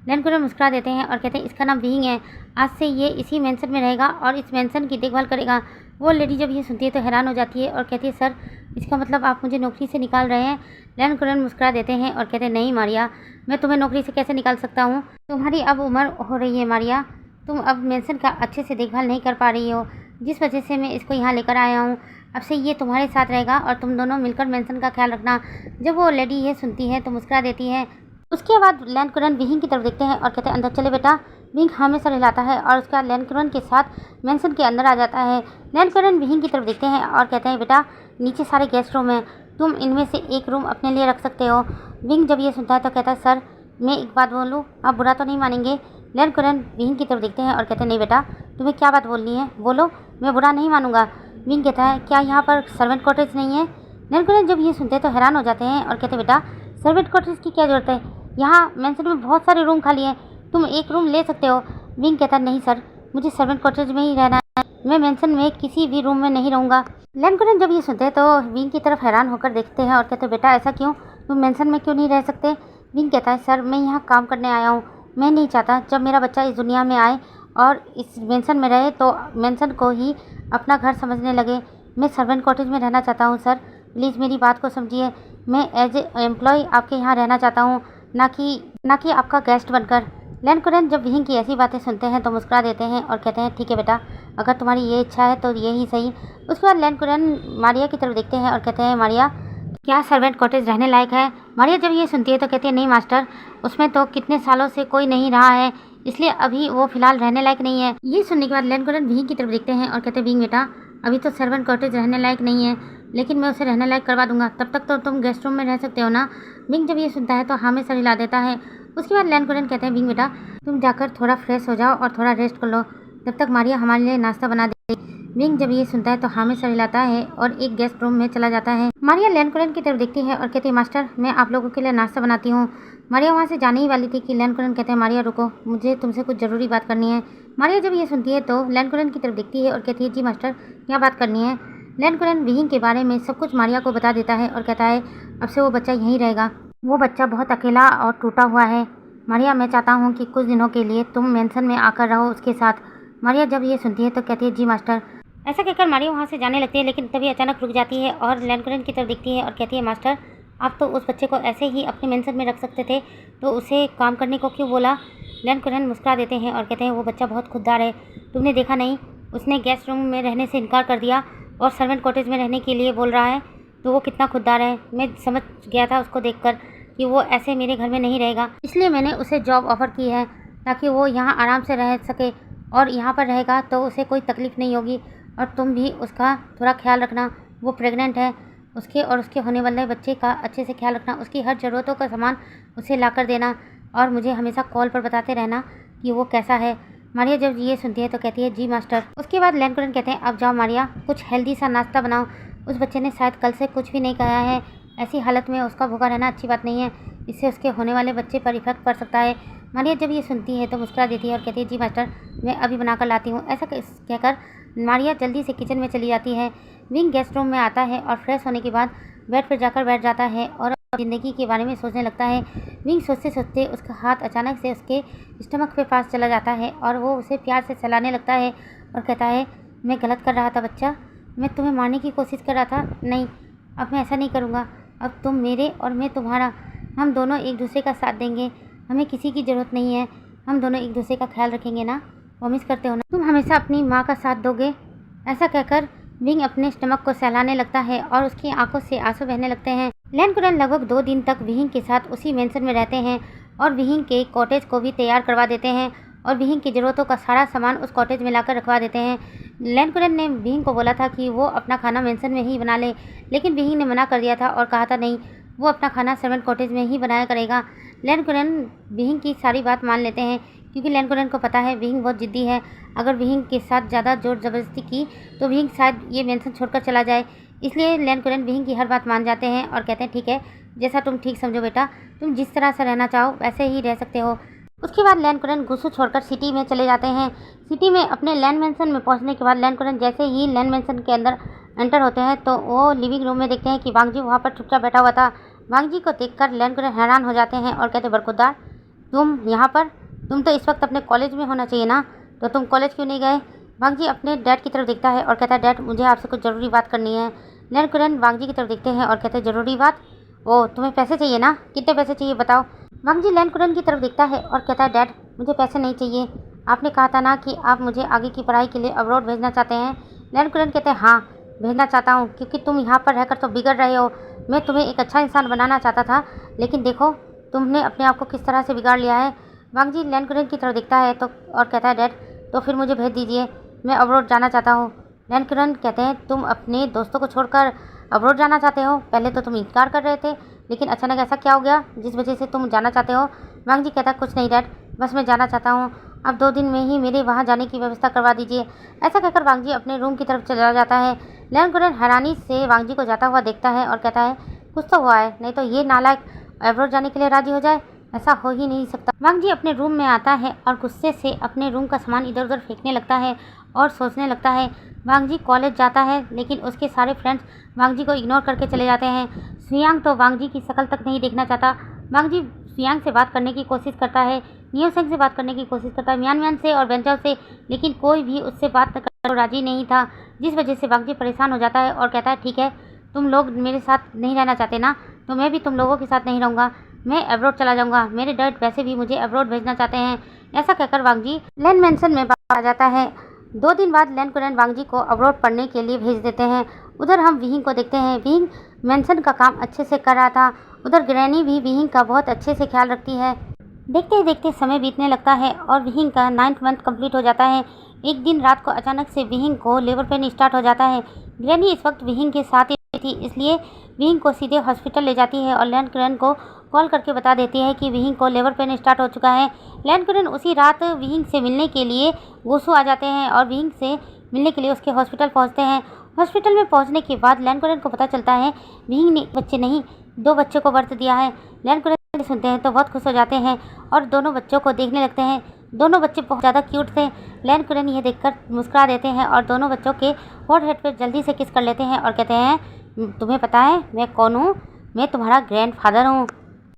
लैन कुरैन मुस्कुरा देते हैं और कहते हैं, इसका नाम विहिंग है, आज से ये इसी मेंशन में रहेगा और इस मेंशन की देखभाल करेगा। वो लेडी जब ये सुनती है तो हैरान हो जाती है और कहती है, सर इसका मतलब आप मुझे नौकरी से निकाल रहे हैं? लैन कुरैन मुस्कुरा देते हैं और कहते हैं, नहीं मारिया, मैं तुम्हें नौकरी से कैसे निकाल सकता हूँ? तुम्हारी अब उम्र हो रही है मारिया, तुम अब मेंशन का अच्छे से देखभाल नहीं कर पा रही हो, जिस वजह से मैं इसको यहाँ लेकर आया हूँ। अब से ये तुम्हारे साथ रहेगा और तुम दोनों मिलकर मेंशन का ख्याल रखना। जब वो लेडी ये सुनती है तो मुस्कुरा देती है। उसके बाद लैन कुरैन विहिंग की तरफ देखते हैं और कहते हैं, अंदर चले बेटा। विहिंग हाँ में सर हिलाता है और उसके बाद लैन कुरैन के साथ मेंशन के अंदर आ जाता है। लैन कुरैन विहिंग की तरफ देखते हैं और कहते हैं, बेटा नीचे सारे गेस्ट रूम हैं, तुम इनमें से एक रूम अपने लिए रख सकते हो। विहिंग जब ये सुनता है तो कहता है, सर मैं एक बात बोलूँ, आप बुरा तो नहीं मानेंगे? लैन कुरैन विहिंग की तरफ देखते हैं और कहते हैं, नहीं बेटा तुम्हें क्या बात बोलनी है, बोलो, मैं बुरा नहीं मानूंगा। विहिंग कहता है, क्या यहाँ पर सर्वेंट क्वार्टर्स नहीं है? लैन कुरैन जब ये सुनते हैं तो हैरान हो जाते हैं और कहते हैं, बेटा सर्वेंट क्वार्टर्स की क्या ज़रूरत है, यहाँ मेंशन में बहुत सारे रूम खाली हैं, तुम एक रूम ले सकते हो। विहिंग कहता है, नहीं सर, मुझे सर्वेंट क्वार्टर्स में ही रहना है, मैं मेंशन में किसी भी रूम में नहीं रहूँगा। लैन कुरैन जब ये सुनते हैं तो विहिंग की तरफ हैरान होकर देखते हैं और कहते हैं, बेटा ऐसा क्यों, तुम मेंशन में क्यों नहीं रह सकते? विहिंग कहता है, सर मैं यहाँ काम करने आया हूँ, मैं नहीं चाहता जब मेरा बच्चा इस दुनिया में आए और इस मेंशन में रहे तो मेंशन को ही अपना घर समझने लगे। मैं सर्वेंट क्वार्टर्स में रहना चाहता हूँ सर, प्लीज़ मेरी बात को समझिए। मैं एज ए एम्प्लॉय आपके यहाँ रहना चाहता हूँ, ना कि आपका गेस्ट बनकर। लैन कुरैन जब विहिंग की ऐसी बातें सुनते हैं तो मुस्कुरा देते हैं और कहते हैं, ठीक है बेटा, अगर तुम्हारी ये इच्छा है तो ये ही सही। उसके बाद लैन कुरैन मारिया की तरफ देखते हैं और कहते हैं, मारिया क्या सर्वेंट कॉटेज रहने लायक है? मारिया जब ये सुनती है तो कहती है, नहीं मास्टर, उसमें तो कितने सालों से कोई नहीं रहा है, इसलिए अभी वो फिलहाल रहने लायक नहीं है। ये सुनने के बाद लैन कुरैन विहिंग की तरफ देखते हैं और कहते हैं, विहिंग बेटा अभी तो सर्वेंट कॉटेज रहने लायक नहीं है, लेकिन मैं उसे रहने लायक करवा दूंगा, तब तक तो तुम गेस्ट रूम में रह सकते हो ना? विहिंग जब ये सुनता है तो हाँ में सर हिला देता है। उसके बाद लैन कुरैन कहते हैं, विहिंग बेटा तुम जाकर थोड़ा फ्रेश हो जाओ और थोड़ा रेस्ट कर लो, तब तक मारिया हमारे लिए नाश्ता बना देगी। विंग जब ये सुनता है तो हाँ में सर हिलाता है और एक गेस्ट रूम में चला जाता है। मारिया लैंडकुरन की तरफ देखती है और कहती है, मास्टर मैं आप लोगों के लिए नाश्ता बनाती हूँ। मारिया वहाँ से जाने ही वाली थी कि लैंडकुरन कहते हैं, मारिया रुको, मुझे तुमसे कुछ ज़रूरी बात करनी है। मारिया जब ये सुनती है तो लैंडकुरन की तरफ देखती है और कहती है, जी मास्टर क्या बात करनी है। लैंडकुरन विंग के बारे में सब कुछ मारिया को बता देता है और कहता है, अब से वो बच्चा यहीं रहेगा। वो बच्चा बहुत अकेला और टूटा हुआ है। मारिया मैं चाहता हूँ कि कुछ दिनों के लिए तुम मेंशन में आकर रहो उसके साथ। मारिया जब ये सुनती है तो कहती है, जी मास्टर। ऐसा कहकर मारिया वहाँ से जाने लगती है, लेकिन तभी अचानक रुक जाती है और लैंडकुरन की तरफ देखती है और कहती है, मास्टर आप तो उस बच्चे को ऐसे ही अपने मेंशन में रख सकते थे, तो उसे काम करने को क्यों बोला। लैंडकुरन मुस्कुरा देते हैं और कहते हैं, वो बच्चा बहुत खुददार है, तुमने देखा नहीं, उसने गेस्ट रूम में रहने से इनकार कर दिया और सर्वेंट कॉटेज में रहने के लिए बोल रहा है, तो वो कितना खुददार है। मैं समझ गया था उसको देखकर कि वो ऐसे मेरे घर में नहीं रहेगा, इसलिए मैंने उसे जॉब ऑफ़र की है ताकि वो यहाँ आराम से रह सके और यहाँ पर रहेगा तो उसे कोई तकलीफ़ नहीं होगी। और तुम भी उसका थोड़ा ख्याल रखना, वो प्रेग्नेंट है, उसके और उसके होने वाले बच्चे का अच्छे से ख्याल रखना, उसकी हर ज़रूरतों का सामान उसे ला कर देना और मुझे हमेशा कॉल पर बताते रहना कि वो कैसा है। मारिया जब ये सुनती है तो कहती है, जी मास्टर। उसके बाद लैंडकुरन कहते हैं, अब जाओ मारिया, कुछ हेल्दी सा नाश्ता बनाओ। उस बच्चे ने शायद कल से कुछ भी नहीं खाया है, ऐसी हालत में उसका भूखा रहना अच्छी बात नहीं है, इससे उसके होने वाले बच्चे पर इफेक्ट पड़ सकता है। मारिया जब ये सुनती है तो मुस्कुरा देती है और कहती है, जी मास्टर मैं अभी बना कर लाती हूँ। ऐसा कहकर मारिया जल्दी से किचन में चली जाती है। विंग गेस्ट रूम में आता है और फ्रेश होने के बाद बेड पर जाकर बैठ जाता है और ज़िंदगी के बारे में सोचने लगता है। विंग सोचते सोचते उसका हाथ अचानक से उसके स्टमक के पास चला जाता है और वो उसे प्यार से सहलाने लगता है और कहता है, मैं गलत कर रहा था बच्चा, मैं तुम्हें मारने की कोशिश कर रहा था, नहीं अब मैं ऐसा नहीं करूँगा, अब तुम मेरे और मैं तुम्हारा, हम दोनों एक दूसरे का साथ देंगे, हमें किसी की ज़रूरत नहीं है, हम दोनों एक दूसरे का ख्याल रखेंगे ना, प्रॉमिस करते हो ना, तुम हमेशा अपनी माँ का साथ दोगे। ऐसा कहकर विंग अपने स्टमक को सहलाने लगता है और उसकी आंखों से आंसू बहने लगते हैं। लैंडकुरन लगभग 2 दिन तक विंग के साथ उसी मेंशन में रहते हैं और विंग के कॉटेज को भी तैयार करवा देते हैं और विंग की ज़रूरतों का सारा सामान उस कॉटेज में लाकर रखवा देते हैं। लैंडकुरन ने विंग को बोला था कि वो अपना खाना मेंशन में ही बना ले, लेकिन विंग ने मना कर दिया था और कहा था नहीं, वो अपना खाना सर्वेंट कॉटेज में ही बनाया करेगा। लैंडकुरन विंग की सारी बात मान लेते हैं क्योंकि लैंडकुरन को पता है विंग बहुत ज़िद्दी है, अगर विंग के साथ ज़्यादा जोर ज़बरदस्ती की तो विंग शायद ये मेंशन छोड़कर चला जाए, इसलिए लैंडकुरन विंग की हर बात मान जाते हैं और कहते हैं, ठीक है, जैसा तुम ठीक समझो बेटा, तुम जिस तरह से रहना चाहो वैसे ही रह सकते हो। उसके बाद लैंडकुरन गुस्सू छोड़कर सिटी में चले जाते हैं। सिटी में अपने लैंड मेंशन में पहुंचने के बाद लैंडकुरन जैसे ही लैंड मेंशन के अंदर एंटर होते हैं तो वो लिविंग रूम में देखते हैं कि वांगजी वहाँ पर चुपचाप बैठा हुआ था। वांगजी को देखकर लैंडकुरन हैरान हो जाते हैं और कहते, बरखुरदार तुम यहाँ पर, तुम तो इस वक्त अपने कॉलेज में होना चाहिए ना, तो तुम कॉलेज क्यों नहीं गए। वांगजी अपने डैड की तरफ देखता है और कहता है, डैड मुझे आपसे कुछ ज़रूरी बात करनी है। लैंडकुरन वांगजी की तरफ देखते हैं और कहते हैं, ज़रूरी बात, ओ तुम्हें पैसे चाहिए ना, कितने पैसे चाहिए बताओ। वांगजी लैंडकुरन की तरफ देखता है और कहता है, डैड मुझे पैसे नहीं चाहिए, आपने कहा था ना कि आप मुझे आगे की पढ़ाई के लिए अब्रॉड भेजना चाहते हैं। लैंडकुरन कहते हैं, हाँ भेजना चाहता हूँ क्योंकि तुम यहाँ पर रहकर तो बिगड़ रहे हो, मैं तुम्हें एक अच्छा इंसान बनाना चाहता था, लेकिन देखो तुमने अपने आप को किस तरह से बिगाड़ लिया है। वांगजी लैंडकुरन की तरफ देखता है तो और कहता है, डैड तो फिर मुझे भेज दीजिए, मैं अब्रॉड जाना चाहता हूँ। लैंडकुरन कहते हैं, तुम अपने दोस्तों को छोड़कर अब्रॉड जाना चाहते हो, पहले तो तुम इनकार कर रहे थे, लेकिन अचानक ऐसा क्या हो गया जिस वजह से तुम जाना चाहते हो। वांगजी कहता है, कुछ नहीं डैड, बस मैं जाना चाहता हूँ, अब 2 दिन में ही मेरे वहाँ जाने की व्यवस्था करवा दीजिए। ऐसा कहकर वांगजी अपने रूम की तरफ चला जाता है। लैंडकुरन हैरानी से वांगजी को जाता हुआ देखता है और कहता है, कुछ तो हुआ है, नहीं तो ये नालायक अब्रॉड जाने के लिए राजी हो जाए, ऐसा हो ही नहीं सकता। वांगजी अपने रूम में आता है और गुस्से से अपने रूम का सामान इधर उधर फेंकने लगता है और सोचने लगता है। वांगजी कॉलेज जाता है लेकिन उसके सारे फ्रेंड्स वांगजी को इग्नोर करके चले जाते हैं। सुयांग तो वांगजी की शक्ल तक नहीं देखना चाहता। वांगजी सुयांग से बात करने की कोशिश करता है, नियोसेंग से बात करने की कोशिश करता है, म्यान से और बेंचाओ से, लेकिन कोई भी उससे बात करने को राजी नहीं था, जिस वजह से वांगजी परेशान हो जाता है और कहता है, ठीक है, तुम लोग मेरे साथ नहीं रहना चाहते ना, तो मैं भी तुम लोगों के साथ नहीं रहूँगा, मैं अब्रॉड चला जाऊँगा, मेरे डैड वैसे भी मुझे अब्रॉड भेजना चाहते हैं। ऐसा कहकर वांगजी लैंड मेंशन में आ जाता है। 2 दिन बाद लैंडकुरन वांगजी को अब्रॉड पढ़ने के लिए भेज देते हैं। उधर हम विहिंग को देखते हैं। विहिंग मेंशन का काम अच्छे से कर रहा था। उधर ग्रैनी भी विहिंग का बहुत अच्छे से ख्याल रखती है। देखते ही देखते समय बीतने लगता है और विहिंग का 9th मंथ कंप्लीट हो जाता है। एक दिन रात को अचानक से विहिंग को लेबर पेन स्टार्ट हो जाता है। ग्रैनी इस वक्त विहिंग के साथ ही थी, इसलिए विहिंग को सीधे हॉस्पिटल ले जाती है और लैंडकुरन को कॉल करके बता देती है कि विहिंग को लेबर पेन स्टार्ट हो चुका है। लैंडकुरन उसी रात विहिंग से मिलने के लिए वोसू आ जाते हैं और विहिंग से मिलने के लिए उसके हॉस्पिटल पहुंचते हैं। हॉस्पिटल में पहुंचने के बाद लैनकुरैन को पता चलता है विंग ने बच्चे नहीं 2 बच्चों को बर्थ दिया है। लैनकुरैन सुनते हैं तो बहुत खुश हो जाते हैं और दोनों बच्चों को देखने लगते हैं। दोनों बच्चे बहुत ज़्यादा क्यूट थे। लैनकुरैन यह देखकर मुस्कुरा देते हैं और दोनों बच्चों के फोरहेड पर जल्दी से किस कर लेते हैं और कहते हैं तुम्हें पता है मैं कौन हूँ? मैं तुम्हारा ग्रैंडफादर हूँ।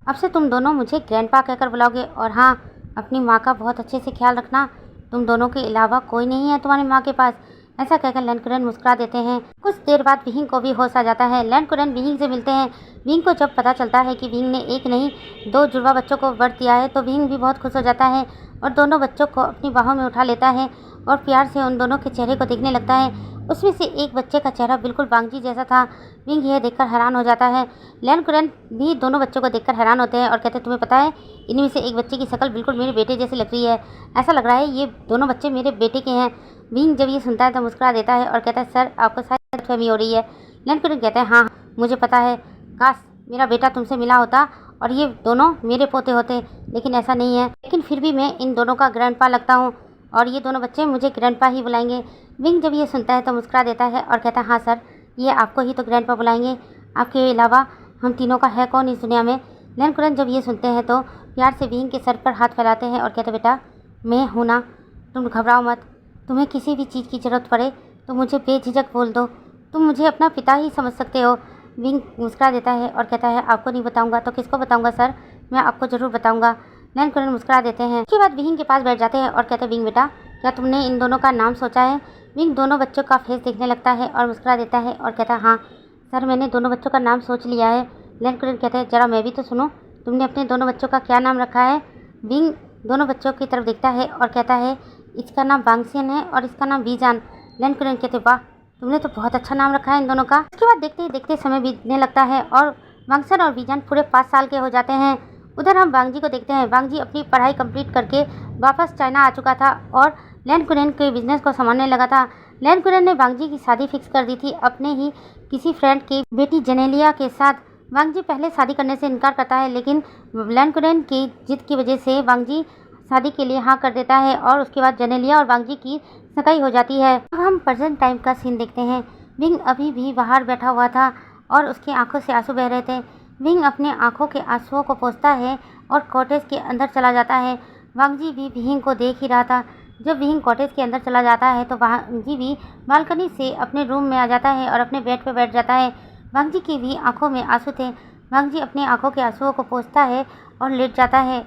अब से तुम दोनों मुझे ग्रैंडपा कहकर बुलाओगे और हाँ, अपनी माँ का बहुत अच्छे से ख्याल रखना। तुम दोनों के अलावा कोई नहीं है तुम्हारी माँ के पास। ऐसा कहकर लैनकुरैन मुस्कुरा देते हैं। कुछ देर बाद विंग को भी होश आ जाता है। लैनकुरैन विंग से मिलते हैं। विंग को जब पता चलता है कि विंग ने एक नहीं 2 जुड़वा बच्चों को बर्थ दिया है तो विंग भी बहुत खुश हो जाता है और दोनों बच्चों को अपनी बाहों में उठा लेता है और प्यार से उन दोनों के चेहरे को देखने लगता है। उसमें से एक बच्चे का चेहरा बिल्कुल बांगजी जैसा था। विंग यह देखकर हैरान हो जाता है। लैनकुरैन भी दोनों बच्चों को देखकर हैरान होते हैं और कहते हैं तुम्हें पता है इनमें से एक बच्चे की शक्ल बिल्कुल मेरे बेटे जैसी लग रही है। ऐसा लग रहा है ये दोनों बच्चे मेरे बेटे के हैं। विंग जब ये सुनता है तो मुस्कुरा देता है और कहता है सर आपको शायद गलतफहमी हो रही है। लैनकुरैन कहता है हाँ मुझे पता है, काश मेरा बेटा तुमसे मिला होता और ये दोनों मेरे पोते होते, लेकिन ऐसा नहीं है। लेकिन फिर भी मैं इन दोनों का ग्रैंडपा लगता हूँ और ये दोनों बच्चे मुझे ग्रैंडपा ही बुलाएंगे। विंग जब ये सुनता है तो मुस्कुरा देता है और कहता है हाँ सर, ये आपको ही तो ग्रैंडपा बुलाएंगे, आपके अलावा हम तीनों का है कौन इस दुनिया में। लैनकुरैन जब ये सुनते हैं तो प्यार से विंग के सर पर हाथ फैलाते हैं और कहते बेटा मैं हूँ ना, तुम घबराओ मत। तुम्हें किसी भी चीज़ की ज़रूरत पड़े तो मुझे बेझिझक बोल दो, तुम मुझे अपना पिता ही समझ सकते हो। विंग मुस्कुरा देता है और कहता है आपको नहीं बताऊंगा तो किसको बताऊंगा सर, मैं आपको ज़रूर बताऊंगा। लैनकुरैन मुस्कुरा देते हैं। उसके बाद विंग के पास बैठ जाते हैं और कहते हैं विंग बेटा क्या तुमने इन दोनों का नाम सोचा है? विंग दोनों बच्चों का फेस देखने लगता है और मुस्कुरा देता है और कहता है हाँ सर मैंने दोनों बच्चों का नाम सोच लिया है। लैनकुरैन कहते हैं जरा मैं भी तो सुनो, तुमने अपने दोनों बच्चों का क्या नाम रखा है? विंग दोनों बच्चों की तरफ देखता है और कहता है इसका नाम बांगसियन है और इसका नाम वीजान। लैनकुरैन कहते वाह तुमने तो बहुत अच्छा नाम रखा है इन दोनों का। उसके बाद देखते ही देखते समय बीतने लगता है और बांगसन और वीजान पूरे 5 साल के हो जाते हैं। उधर हम वांगजी को देखते हैं। वांगजी अपनी पढ़ाई कंप्लीट करके वापस चाइना आ चुका था और लैनकुरैन के बिजनेस को संभालने लगा था। लैनकुरैन ने वांगजी की शादी फिक्स कर दी थी अपने ही किसी फ्रेंड की बेटी जेनेलिया के साथ। वांगजी पहले शादी करने से इनकार करता है लेकिन लैनकुरैन की जिद की वजह से वांगजी शादी के लिए हाँ कर देता है और उसके बाद जेनेलिया और वांगजी की सगाई हो जाती है। अब हम प्रेजेंट टाइम का सीन देखते हैं। विंग अभी भी बाहर बैठा हुआ था और उसकी आंखों से आंसू बह रहे थे। विंग अपने आंखों के आंसुओं को पोंछता है और कॉटेज के अंदर चला जाता है। वांगजी भी विंग को देख ही रहा था। जब विंग कॉटेज के अंदर चला जाता है तो वांगजी भी बालकनी से अपने रूम में आ जाता है और अपने बेड पर बैठ जाता है। वांगजी की भी आंखों में आंसू थे। वांगजी अपने आंखों के आंसुओं को पोंछता है और लेट जाता है।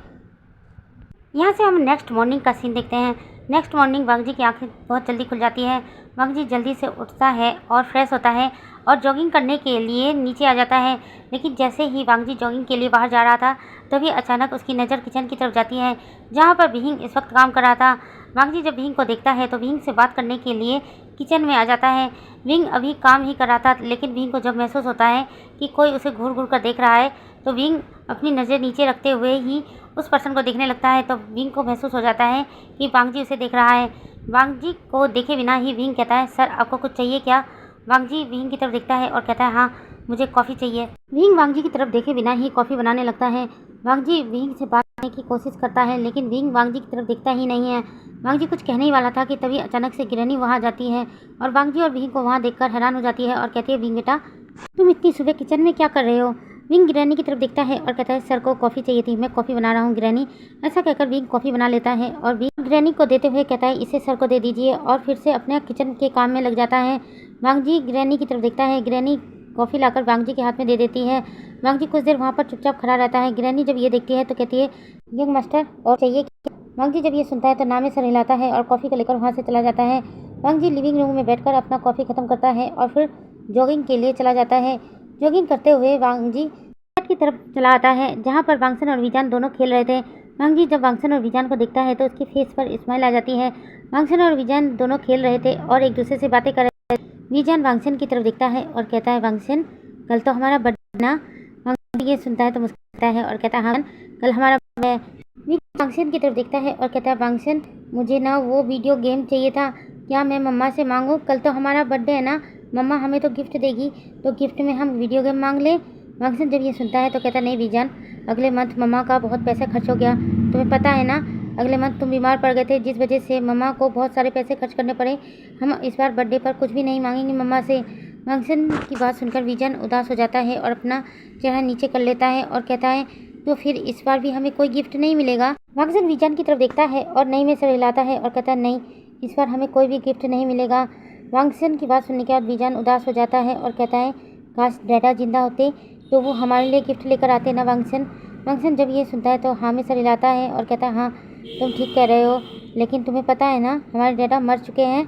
यहाँ से हम नेक्स्ट मॉर्निंग का सीन देखते हैं। नेक्स्ट मॉर्निंग वांगजी की आंखें बहुत जल्दी खुल जाती है। वांगजी जल्दी से उठता है और फ्रेश होता है और जॉगिंग करने के लिए नीचे आ जाता है। लेकिन जैसे ही वांगजी जॉगिंग के लिए बाहर जा रहा था तभी अचानक उसकी नज़र किचन की तरफ जाती है जहाँ पर विंग इस वक्त काम कर रहा था। वांगजी जब विंग को देखता है तो विंग से बात करने के लिए किचन में आ जाता है। विंग अभी काम ही कर रहा था लेकिन विंग को जब महसूस होता है कि कोई उसे घूर घूर कर देख रहा है तो विंग अपनी नज़र नीचे रखते हुए ही उस पर्सन को देखने लगता है। तो विंग को महसूस हो जाता है कि वांगजी उसे देख रहा है। वांगजी को देखे बिना ही विंग कहता है सर आपको कुछ चाहिए क्या? वांगजी विंग की तरफ देखता है और कहता है हाँ मुझे कॉफ़ी चाहिए। विंग वांगजी की तरफ देखे बिना ही कॉफ़ी बनाने लगता है। वांगजी विंग से बात करने की कोशिश करता है लेकिन विंग वांगजी की तरफ देखता ही नहीं है। वांगजी कुछ कहने ही वाला था कि तभी अचानक से गिरनी वहाँ जाती है और वांगजी और विंग को वहाँ देखकर हैरान हो जाती है और कहती है विंग बेटा तुम इतनी सुबह किचन में क्या कर रहे हो? विंग गिरैनी की तरफ देखता है और कहता है सर को कॉफ़ी चाहिए थी, मैं कॉफ़ी बना रहा हूँ गिरैनी। ऐसा कहकर विंग कॉफ़ी बना लेता है और विंग गिरैनी को देते हुए कहता है इसे सर को दे दीजिए और फिर से अपने किचन के काम में लग जाता है। वांगजी गिरैनी की तरफ देखता है। गिरैनी कॉफ़ी लाकर वांगजी के हाथ में दे देती है। वांगजी कुछ देर वहाँ पर चुपचाप खड़ा रहता है। गिरैनी जब ये देखती है तो कहती है यंग मास्टर और चाहिए क्या? वांगजी जब ये सुनता है तो नाम में सर हिलाता है और कॉफ़ी को लेकर वहाँ से चला जाता है। वांगजी लिविंग रूम में बैठकर अपना कॉफ़ी ख़त्म करता है और फिर जॉगिंग के लिए चला जाता है। जॉगिंग करते हुए वांगजी की तरफ चला आता है जहाँ पर वांगसन और वीजान दोनों खेल रहे थे। वांगजी जब वांगसन और वीजान को देखता है तो उसके फेस पर स्माइल आ जाती है। वांगसन और वीजान दोनों खेल रहे थे और एक दूसरे से बातें कर रहे थे। वीजान वांगसन की तरफ देखता है और कहता है वांगसन कल तो हमारा बर्थडे ना? वांगसन ये सुनता है तो मुस्कुराता है और कहता है हाँ कल हमारा बर्थडे है। वीजान वांगसन की तरफ देखता है और कहता है वांगसन मुझे ना वो वीडियो गेम चाहिए था, क्या मैं मम्मा से मांगूँ? कल तो हमारा बर्थडे है ना, मम्मा हमें तो गिफ्ट देगी, तो गिफ्ट में हम वीडियो गेम मांग लें। वांगसन जब ये सुनता है तो कहता नहीं वीजान अगले मंथ मम्मा का बहुत पैसा खर्च हो गया, तुम्हें पता है ना अगले मंथ तुम बीमार पड़ गए थे, जिस वजह से मम्मा को बहुत सारे पैसे खर्च करने पड़े। हम इस बार बर्थडे पर कुछ भी नहीं मांगेंगे मम्मा से। वांगसन की बात सुनकर विजन उदास हो जाता है और अपना चेहरा नीचे कर लेता है और कहता है तो फिर इस बार भी हमें कोई गिफ्ट नहीं मिलेगा। वांगसन विजन की तरफ देखता है और नहीं में सर हिलाता है और कहता है नहीं, इस बार हमें कोई भी गिफ्ट नहीं मिलेगा। वांगसन की बात सुनने के बाद विजन उदास हो जाता है और कहता है काश डैडा जिंदा होते तो वो हमारे लिए गिफ्ट लेकर आते ना वांगसन। वांगसन जब ये सुनता है तो हाँ में सर हिलाता है और कहता है हाँ तुम ठीक कह रहे हो, लेकिन तुम्हें पता है ना हमारे डैडा मर चुके हैं।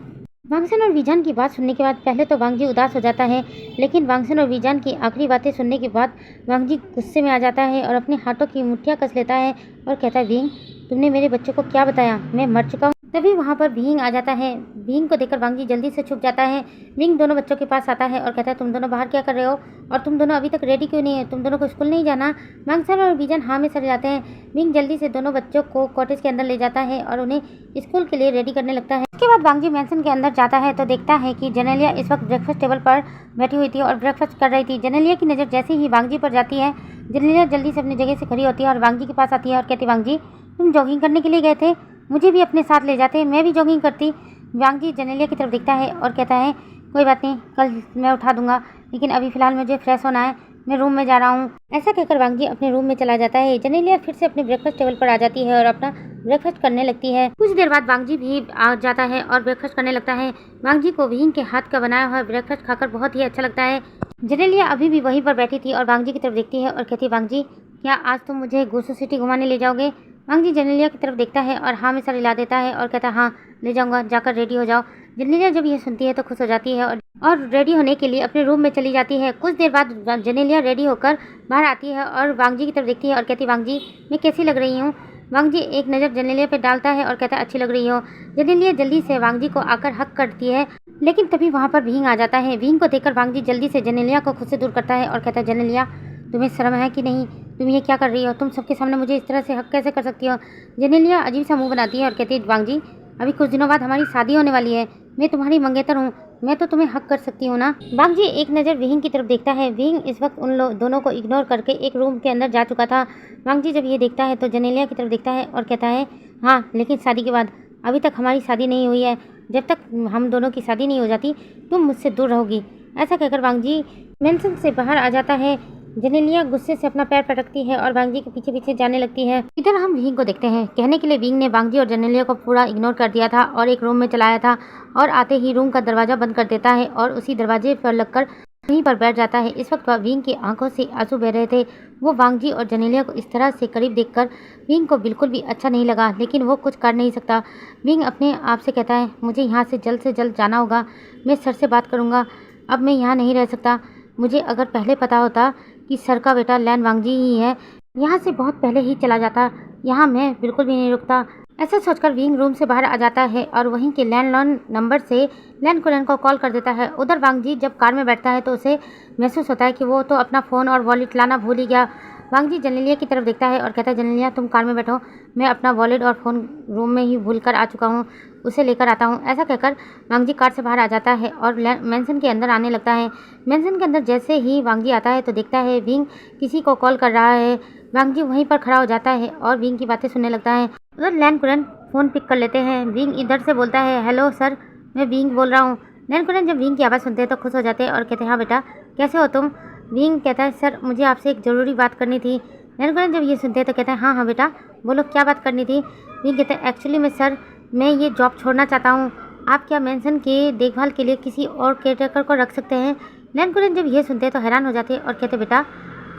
वांगसन और विजन की बात सुनने के बाद पहले तो वांगजी उदास हो जाता है, लेकिन वांगसन और विजन की आखिरी बातें सुनने के बाद वांगजी गुस्से में आ जाता है और अपने हाथों की मुट्ठियाँ कस लेता है और कहता है विंग तुमने मेरे बच्चों को क्या बताया, मैं मर चुका हूँ। तभी वहाँ पर विंग आ जाता है। विंग को देखकर वांगजी जल्दी से छुप जाता है। विंग दोनों बच्चों के पास आता है और कहता है तुम दोनों बाहर क्या कर रहे हो और तुम दोनों अभी तक रेडी क्यों नहीं है, तुम दोनों को स्कूल नहीं जाना। वांगसन और विजन हाँ में सर जाते हैं। विंग जल्दी से दोनों बच्चों को कॉटेज के अंदर ले जाता है और उन्हें स्कूल के लिए रेडी करने लगता है। उसके बाद वांगजी मैंसन के अंदर जाता है तो देखता है कि जेनेलिया इस वक्त ब्रेकफास्ट टेबल पर बैठी हुई थी और ब्रेकफास्ट कर रही थी। जेनेलिया की नज़र जैसे ही वांगजी पर जाती है, जेनेलिया जल्दी से अपनी जगह से खड़ी होती है और वांगजी के पास आती है और कहती वांगजी तुम जॉगिंग करने के लिए गए थे, मुझे भी अपने साथ ले जाते, मैं भी जॉगिंग करती। वांगजी जेनेलिया की तरफ देखता है और कहता है कोई बात नहीं, कल मैं उठा दूंगा, लेकिन अभी फ़िलहाल मुझे फ्रेश होना है, मैं रूम में जा रहा हूँ। ऐसा कहकर वांगजी अपने रूम में चला जाता है। जेनेलिया फिर से अपने ब्रेकफास्ट टेबल पर आ जाती है और अपना ब्रेकफास्ट करने लगती है। कुछ देर बाद वांगजी भी आ जाता है और ब्रेकफास्ट करने लगता है। वांगजी को विंग के हाथ का बनाया हुआ ब्रेकफास्ट खाकर बहुत ही अच्छा लगता है। जेनेलिया अभी भी वहीं पर बैठी थी और वांगजी की तरफ देखती है और कहती वांगजी क्या आज तुम मुझे गोसू सिटी घुमाने ले जाओगे। वांगजी जेनेलिया की तरफ देखता है और हाँ में सर हिला देता है और कहता है हाँ ले जाऊंगा, जाकर रेडी हो जाओ। जेनेलिया जब ये सुनती है तो खुश हो जाती है और रेडी होने के लिए अपने रूम में चली जाती है। कुछ देर बाद जेनेलिया रेडी होकर बाहर आती है और वांगजी की तरफ देखती है और कहती वांगजी मैं कैसी लग रही हूँ। वांगजी एक नज़र जेनेलिया पे डालता है और कहता है अच्छी लग रही हो। जेनेलिया जल्दी से वांगजी को आकर हक करती है, लेकिन तभी वहाँ पर विंग आ जाता है। विंग को देखकर वांगजी जल्दी से जेनेलिया को खुद से दूर करता है और कहता है जेनेलिया तुम्हें शर्म है कि नहीं, तुम ये क्या कर रही हो, तुम सबके सामने मुझे इस तरह से हक कैसे कर सकती हो। जेनेलिया अजीब सा मुंह बनाती है और कहती है वांगजी अभी कुछ दिनों बाद हमारी शादी होने वाली है, मैं तुम्हारी मंगेतर हूँ, मैं तो तुम्हें हक कर सकती हूँ ना। वांगजी एक नज़र विंग की तरफ देखता है। विंग इस वक्त उन दोनों को इग्नोर करके एक रूम के अंदर जा चुका था। वांगजी जब ये देखता है तो जेनेलिया की तरफ देखता है और कहता है हाँ लेकिन शादी के बाद, अभी तक हमारी शादी नहीं हुई है, जब तक हम दोनों की शादी नहीं हो जाती तुम मुझसे दूर रहोगी। ऐसा कहकर वांगजी मेंशन से बाहर आ जाता है। जेनेलिया गुस्से से अपना पैर पटकती है और वांगजी के पीछे पीछे जाने लगती है। इधर हम विंग को देखते हैं। कहने के लिए विंग ने वांगजी और जेनेलिया को पूरा इग्नोर कर दिया था और एक रूम में चलाया था और आते ही रूम का दरवाजा बंद कर देता है और उसी दरवाजे पर लगकर वहीं पर बैठ जाता है। इस वक्त विंग की आंखों से आंसू बह रहे थे। वो वांगजी और जेनेलिया को इस तरह से करीब देखकर विंग को बिल्कुल भी अच्छा नहीं लगा, लेकिन वो कुछ कर नहीं सकता। विंग अपने आप से कहता है मुझे यहाँ से जल्द जाना होगा, मैं सर से बात करूँगा, अब मैं यहाँ नहीं रह सकता। मुझे अगर पहले पता होता कि सर का बेटा लैन वांगजी ही है, यहाँ से बहुत पहले ही चला जाता, यहाँ मैं बिल्कुल भी नहीं रुकता। ऐसा सोचकर विंग रूम से बाहर आ जाता है और वहीं के लैंडलाइन नंबर से लैन कुलन को कॉल कर देता है। उधर वांगजी जब कार में बैठता है तो उसे महसूस होता है कि वो तो अपना फ़ोन और वॉलेट लाना भूल ही गया। वांगजी जेनेलिया की तरफ देखता है और कहता है जेनेलिया तुम कार में बैठो, मैं अपना वॉलेट और फ़ोन रूम में ही भूल कर आ चुका हूँ, उसे लेकर आता हूँ। ऐसा कहकर वांगजी कार से बाहर आ जाता है और मेंशन के अंदर आने लगता है। मेंशन के अंदर जैसे ही वांगजी आता है तो देखता है विंग किसी को कॉल कर रहा है। वांगजी वहीं पर खड़ा हो जाता है और विंग की बातें सुनने लगता है। उधर लैन कुलन फ़ोन पिक कर लेते हैं। विंग इधर से बोलता है हेलो सर, मैं विंग बोल रहा हूँ। लैन कुलन जब विंग की आवाज़ सुनते हैं तो खुश हो जाते हैं और कहते हैं हाँ बेटा कैसे हो तुम। विंग कहता है सर मुझे आपसे एक ज़रूरी बात करनी थी। लैन कुलन जब ये सुनते हैं तो कहता है हाँ बेटा बोलो क्या बात करनी थी। विंग कहता है एक्चुअली मैं सर मैं ये जॉब छोड़ना चाहता हूँ, आप क्या मेंशन के देखभाल के लिए किसी और केयरटेकर को रख सकते हैं। लैन कुलन जब ये सुनते हैं तो हैरान हो जाते हैं और कहते बेटा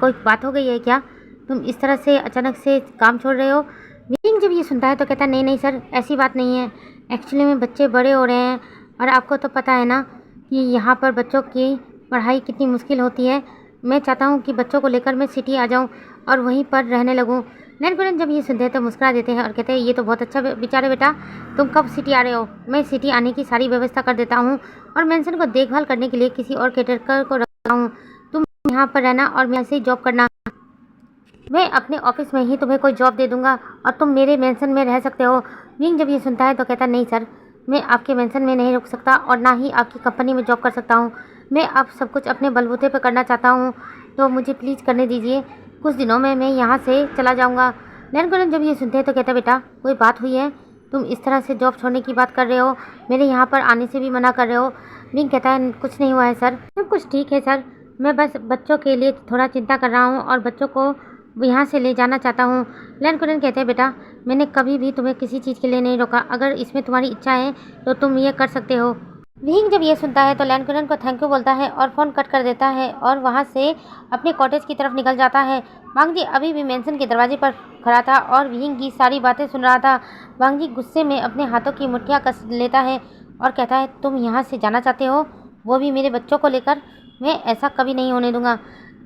कोई बात हो गई है क्या, तुम इस तरह से अचानक से काम छोड़ रहे हो। विंग जब ये सुनता है तो कहता है नहीं सर ऐसी बात नहीं है, एक्चुअली में बच्चे बड़े हो रहे हैं और आपको तो पता है ना कि यहाँ पर बच्चों की पढ़ाई कितनी मुश्किल होती है, मैं चाहता हूँ कि बच्चों को लेकर मैं सिटी आ जाऊँ और वहीं पर रहने लगूँ। लैन कुलन जब ये सुनते हैं तो मुस्कुरा देते हैं और कहते हैं ये तो बहुत अच्छा विचार है बेटा, तुम कब सिटी आ रहे हो, मैं सिटी आने की सारी व्यवस्था कर देता हूँ और मेंशन को देखभाल करने के लिए किसी और केयरटेकर को रखता हूँ, तुम यहाँ पर रहना और मैं ऐसे ही जॉब करना, मैं अपने ऑफिस में ही तुम्हें कोई जॉब दे दूँगा और तुम मेरे मेंशन में रह सकते हो। विंग जब ये सुनता है तो कहता नहीं सर मैं आपके मेंशन में नहीं रुक सकता और ना ही आपकी कंपनी में जॉब कर सकता हूँ, मैं अब सब कुछ अपने बलबूते पर करना चाहता हूँ, तो मुझे प्लीज़ करने दीजिए, कुछ दिनों में मैं यहाँ से चला जाऊँगा। लैनकुरन जब ये सुनते हैं तो कहता है बेटा कोई बात हुई है, तुम इस तरह से जॉब छोड़ने की बात कर रहे हो, मेरे यहाँ पर आने से भी मना कर रहे हो। विंग कहता है कुछ नहीं हुआ है सर, सब कुछ ठीक है सर, मैं बस बच्चों के लिए थोड़ा चिंता कर रहा हूँ और बच्चों को यहाँ से ले जाना चाहता हूँ। लैनकुरन कहते हैं बेटा मैंने कभी भी तुम्हें किसी चीज़ के लिए नहीं रोका, अगर इसमें तुम्हारी इच्छा है तो तुम ये कर सकते हो। विंग जब ये सुनता है तो लैनकुरन को थैंक यू बोलता है और फ़ोन कट कर देता है और वहाँ से अपने कॉटेज की तरफ निकल जाता है। वांगजी अभी भी मेंशन के दरवाजे पर खड़ा था और विंग की सारी बातें सुन रहा था। वांगजी गुस्से में अपने हाथों की मुट्ठियाँ कस लेता है और कहता है तुम यहाँ से जाना चाहते हो, वो भी मेरे बच्चों को लेकर, मैं ऐसा कभी नहीं होने दूंगा।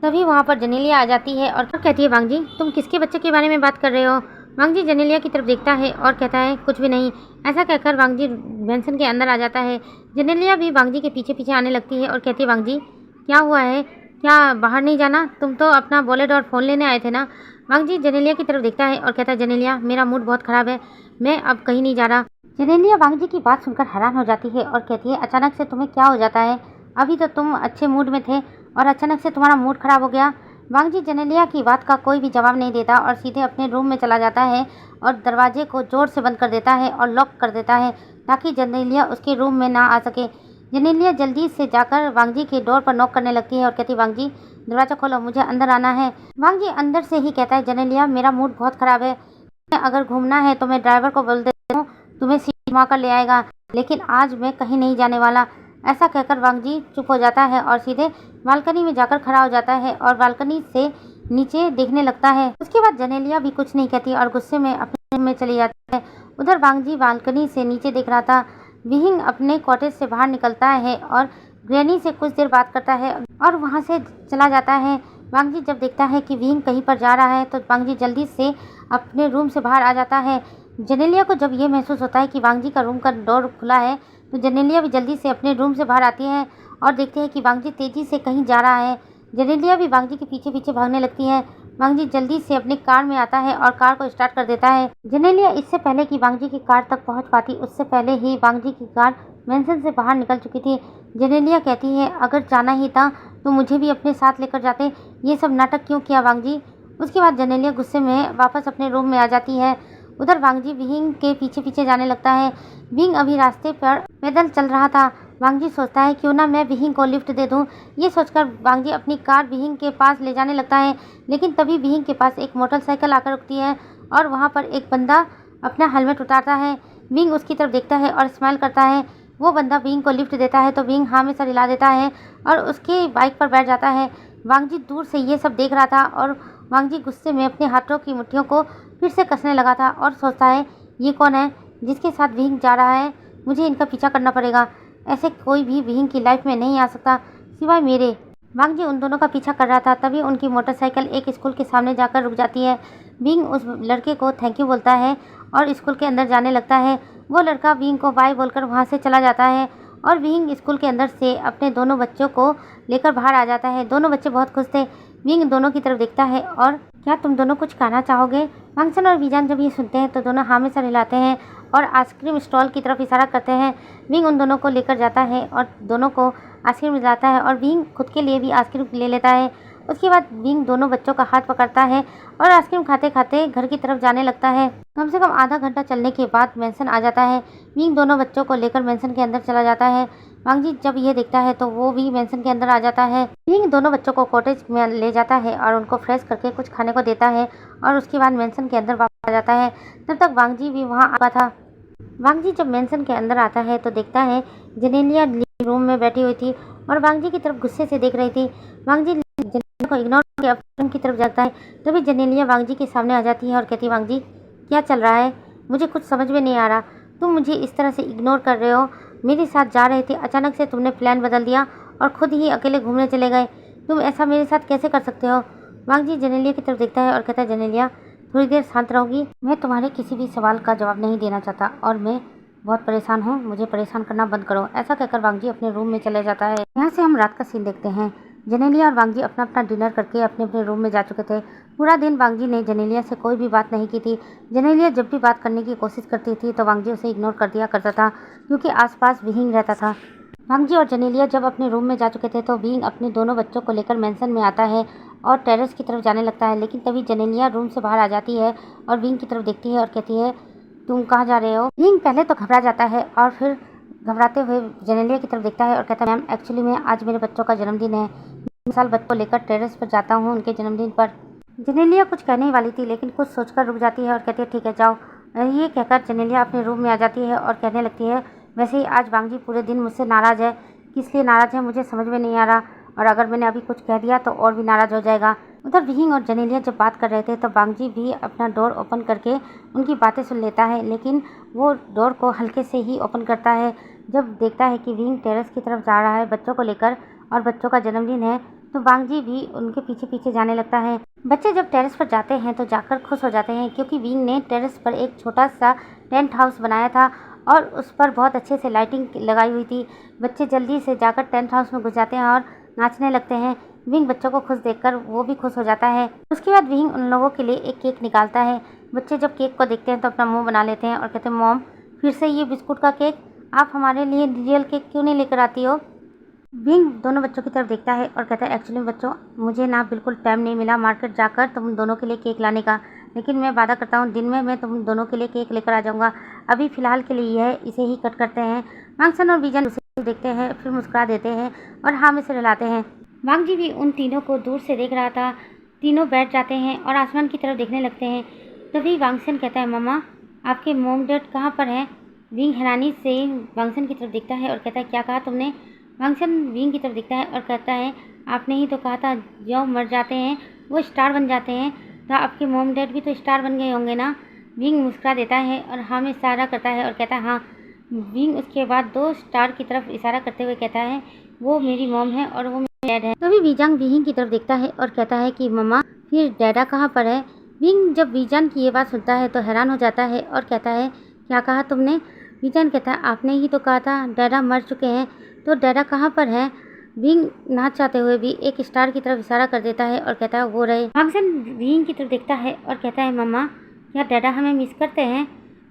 तभी वहाँ पर जेनेलिया आ जाती है और कहती है वांगजी तुम किसके बच्चे के बारे में बात कर रहे हो। वांगजी जेनेलिया की तरफ देखता है और कहता है कुछ भी नहीं। ऐसा कहकर वांगजी मेंशन के अंदर आ जाता है। जेनेलिया भी वांगजी के पीछे पीछे आने लगती है और कहती है वांगजी क्या हुआ है, क्या बाहर नहीं जाना, तुम तो अपना वॉलेट और फ़ोन लेने आए थे ना। वांगजी जेनेलिया की तरफ देखता है और कहता है जेनेलिया मेरा मूड बहुत ख़राब है, मैं अब कहीं नहीं जा रहा। जेनेलिया वांगजी की बात सुनकर हैरान हो जाती है और कहती है अचानक से तुम्हें क्या हो जाता है, अभी तो तुम अच्छे मूड में थे और अचानक से तुम्हारा मूड ख़राब हो गया। वांगजी जेनेलिया की बात का कोई भी जवाब नहीं देता और सीधे अपने रूम में चला जाता है और दरवाजे को ज़ोर से बंद कर देता है और लॉक कर देता है ताकि जेनेलिया उसके रूम में ना आ सके। जेनेलिया जल्दी से जाकर वांगजी के डोर पर नॉक करने लगती है और कहती वांगजी दरवाज़ा खोलो, मुझे अंदर आना है। वांगजी अंदर से ही कहता है जेनेलिया मेरा मूड बहुत ख़राब है, अगर घूमना है तो मैं ड्राइवर को बोल देता हूँ, तुम्हें सीट घुमा कर ले आएगा, लेकिन आज मैं कहीं नहीं जाने वाला। ऐसा कहकर वांगजी चुप हो जाता है और सीधे बालकनी में जाकर खड़ा हो जाता है और बालकनी से नीचे देखने लगता है। उसके बाद जेनेलिया भी कुछ नहीं कहती और गुस्से में अपने रूम में चली जाती है। उधर वांगजी बालकनी से नीचे देख रहा था। विहिंग अपने कॉटेज से बाहर निकलता है और ग्रैनी से कुछ देर बात करता है और वहाँ से चला जाता है। वांगजी जब देखता है कि विहिंग कहीं पर जा रहा है तो वांगजी जल्दी से अपने रूम से बाहर आ जाता है। जेनेलिया को जब ये महसूस होता है कि वांगजी का रूम का डोर खुला है तो जेनेलिया भी जल्दी से अपने रूम से बाहर आती है और देखते हैं कि वांगजी तेज़ी से कहीं जा रहा है। जेनेलिया भी वांगजी के पीछे पीछे भागने लगती है। वांगजी जल्दी से अपनी कार में आता है और कार को स्टार्ट कर देता है। जेनेलिया इससे पहले कि वांगजी की कार तक पहुंच पाती उससे पहले ही वांगजी की कार मेंशन से बाहर निकल चुकी थी। जेनेलिया कहती है अगर जाना ही था तो मुझे भी अपने साथ लेकर जाते, ये सब नाटक क्यों किया वांगजी। उसके बाद जेनेलिया गुस्से में वापस अपने रूम में आ जाती है। उधर वांगजी विहिंग के पीछे पीछे जाने लगता है। विहिंग अभी रास्ते पर पैदल चल रहा था। वांगजी सोचता है क्यों ना मैं विहिंग को लिफ्ट दे दूं। ये सोचकर वांगजी अपनी कार विहिंग के पास ले जाने लगता है, लेकिन तभी विहिंग के पास एक मोटरसाइकिल आकर रुकती है और वहाँ पर एक बंदा अपना हेलमेट उतारता है। विहिंग उसकी तरफ देखता है और स्माइल करता है। वो बंदा विहिंग को लिफ्ट देता है तो विहिंग हाँ में सर हिला देता है और उसके बाइक पर बैठ जाता है। वांगजी दूर से ये सब देख रहा था और वांगजी गुस्से में अपने हाथों की मुट्ठियों को फिर से कसने लगा था और सोचता है ये कौन है जिसके साथ विहिंग जा रहा है, मुझे इनका पीछा करना पड़ेगा, ऐसे कोई भी विहिंग की लाइफ में नहीं आ सकता सिवाय मेरे। वांगजी उन दोनों का पीछा कर रहा था। तभी उनकी मोटरसाइकिल एक स्कूल के सामने जाकर रुक जाती है। विहिंग उस लड़के को थैंक यू बोलता है और स्कूल के अंदर जाने लगता है। वो लड़का विहिंग को बाय बोलकर वहाँ से चला जाता है और विहिंग स्कूल के अंदर से अपने दोनों बच्चों को लेकर बाहर आ जाता है। दोनों बच्चे बहुत खुश थे। विहिंग दोनों की तरफ देखता है और क्या तुम दोनों कुछ कहना चाहोगे। वांगसन और वीजान जब ये सुनते हैं तो दोनों हाँ में सर हिलाते हैं और आइसक्रीम स्टॉल की तरफ इशारा करते हैं। विंग उन दोनों को लेकर जाता है और दोनों को आइसक्रीम दिलाता है और विंग खुद के लिए भी आइसक्रीम ले लेता है। उसके बाद विंग दोनों बच्चों का हाथ पकड़ता है और आइसक्रीम खाते खाते घर की तरफ जाने लगता है। कम से कम आधा घंटा चलने के बाद मेंशन आ जाता है। विंग दोनों बच्चों को लेकर मेंशन के अंदर चला जाता है। वांगजी जब ये देखता है तो वो भी मेंशन के अंदर आ जाता है। विंग दोनों बच्चों को कॉटेज में ले जाता है और उनको फ्रेश करके कुछ खाने को देता है और उसके बाद मेंशन के अंदर वापस आ जाता है। तब तक वांगजी भी वहाँ आ था। वांगजी जब मेंशन के अंदर आता है तो देखता है जेनेलिया रूम में बैठी हुई थी और वांगजी की तरफ गुस्से से देख रही थी। वांगजी जेनेलिया को इग्नोर करके अपने की तरफ जाता है। तभी जेनेलिया वांगजी के सामने आ जाती है और कहती है वांगजी क्या चल रहा है, मुझे कुछ समझ में नहीं आ रहा, तुम मुझे इस तरह से इग्नोर कर रहे हो। मेरे साथ जा रहे थे, अचानक से तुमने प्लान बदल दिया और खुद ही अकेले घूमने चले गए, तुम ऐसा मेरे साथ कैसे कर सकते हो। वांगजी जेनेलिया की तरफ देखता है और कहता है जेनेलिया थोड़ी देर शांत रहोगी, मैं तुम्हारे किसी भी सवाल का जवाब नहीं देना चाहता और मैं बहुत परेशान हूँ, मुझे परेशान करना बंद करो। ऐसा कहकर वांगजी अपने रूम में चले जाता है। यहाँ से हम रात का सीन देखते हैं। जेनेलिया और वांगजी अपना अपना डिनर करके अपने अपने रूम में जा चुके थे। पूरा दिन वांगजी ने जेनेलिया से कोई भी बात नहीं की थी। जेनेलिया जब भी बात करने की कोशिश करती थी तो वांगजी उसे इग्नोर कर दिया करता था क्योंकि आसपास विहिंग रहता था। वांगजी और जेनेलिया जब अपने रूम में जा चुके थे तो विहिंग अपने दोनों बच्चों को लेकर मेंशन में आता है और टेरेस की तरफ जाने लगता है। लेकिन तभी जेनेलिया रूम से बाहर आ जाती है और विंग की तरफ देखती है और कहती है, तुम कहाँ जा रहे हो? विंग पहले तो घबरा जाता है और फिर घबराते हुए जेनेलिया की तरफ देखता है और कहता है, मैम एक्चुअली में आज मेरे बच्चों का जन्मदिन है। इस साल बच्चों को लेकर टेरेस पर जाता हूँ उनके जन्मदिन पर। जेनेलिया कुछ कहने ही वाली थी लेकिन कुछ सोचकर रुक जाती है और कहती है, ठीक है जाओ। ये कहकर जेनेलिया अपने रूम में आ जाती है और कहने लगती है, वैसे ही आज वांग जी पूरे दिन मुझसे नाराज़ है। किस लिए नाराज़ है मुझे समझ में नहीं आ रहा, और अगर मैंने अभी कुछ कह दिया तो और भी नाराज़ हो जाएगा। उधर विंग और जेनेलिया जब बात कर रहे थे तो वांग जी भी अपना डोर ओपन करके उनकी बातें सुन लेता है, लेकिन वो डोर को हल्के से ही ओपन करता है। जब देखता है कि विंग टेरेस की तरफ जा रहा है बच्चों को लेकर और बच्चों का जन्मदिन है, तो वांग जी भी उनके पीछे पीछे जाने लगता है। बच्चे जब टेरेस पर जाते हैं तो जाकर खुश हो जाते हैं, क्योंकि विंग ने टेरेस पर एक छोटा सा टेंट हाउस बनाया था और उस पर बहुत अच्छे से लाइटिंग लगाई हुई थी। बच्चे जल्दी से जाकर टेंट हाउस में घुस जाते हैं और नाचने लगते हैं। विंग बच्चों को खुश देखकर वो भी खुश हो जाता है। उसके बाद विंग उन लोगों के लिए एक केक निकालता है। बच्चे जब केक को देखते हैं तो अपना मुंह बना लेते हैं और कहते हैं, मॉम फिर से ये बिस्कुट का केक, आप हमारे लिए रियल केक क्यों नहीं लेकर आती हो? विंग दोनों बच्चों की तरफ देखता है और कहता है, एक्चुअली बच्चों मुझे ना बिल्कुल टाइम नहीं मिला मार्केट जाकर तुम दोनों के लिए केक लाने का, लेकिन मैं वादा करता हूँ दिन में मैं तुम दोनों के लिए केक लेकर आ जाऊँगा। अभी फ़िलहाल के लिए यह इसे ही कट करते हैं। वांगसन और विजन उसे देखते हैं, फिर मुस्कुरा देते हैं और हाँ में से हिलाते हैं। वांग जी भी उन तीनों को दूर से देख रहा था। तीनों बैठ जाते हैं और आसमान की तरफ देखने लगते हैं। तभी वांगसन कहता है, मम्मा आपके मॉम डैड कहाँ पर हैं? विंग हैरानी से वांगसन की तरफ देखता है और कहता है, क्या कहा तुमने? वांगसन विंग की तरफ देखता है और कहता है, आपने ही तो कहा था जो मर जाते हैं वो स्टार बन जाते हैं, तो आपके मॉम डैड भी तो स्टार बन गए होंगे ना? विंग मुस्कुरा देता है और हाँ में इशारा करता है और कहता है, हाँ। विंग उसके बाद 2 स्टार की तरफ इशारा करते हुए कहता है, वो मेरी मॉम है और वो मेरा डैड है। तभी वीजांग विंग की तरफ देखता है और कहता है कि मम्मा फिर डैडा कहाँ पर है? विंग जब वीजान की ये बात सुनता है तो हैरान हो जाता है और कहता है, क्या कहा तुमने? वीजान कहता है, आपने ही तो कहा था डैडा मर चुके हैं, तो डैडा कहाँ पर है? विंग ना चाहते हुए भी एक स्टार की तरफ इशारा कर देता है और कहता है, वो रहे। वांगसन विंग की तरफ देखता है और कहता है, मम्मा क्या डैडा हमें मिस करते हैं?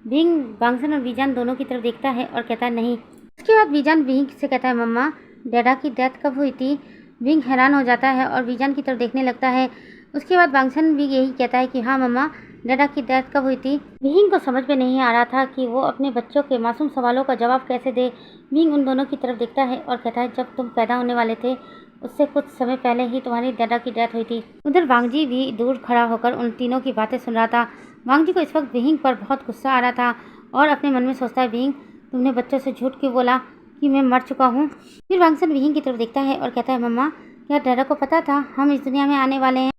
विंग वांगसन और वीजान दोनों की तरफ देखता है और कहता है, नहीं। उसके बाद वीजान विंग से कहता है, मम्मा डैडा की डेथ कब हुई थी? विंग हैरान हो जाता है और वीजान की तरफ देखने लगता है। उसके बाद वांगसन भी यही कहता है कि हाँ मम्मा डैडा की डेथ कब हुई थी? विंग को समझ में नहीं आ रहा था कि वो अपने बच्चों के मासूम सवालों का जवाब कैसे दे। विंग उन दोनों की तरफ देखता है और कहता है, जब तुम पैदा होने वाले थे उससे कुछ समय पहले ही तुम्हारी डैडा की डेथ हुई थी। उधर वांगजी भी दूर खड़ा होकर उन तीनों की बातें सुन रहा था। वांगजी को इस वक्त विंग पर बहुत गुस्सा आ रहा था और अपने मन में सोचता है, विंग तुमने बच्चों से झूठ क्यों बोला कि मैं मर चुका हूँ? फिर वांगसन विंग की तरफ देखता है और कहता है, मम्मा क्या डैडा को पता था हम इस दुनिया में आने वाले हैं?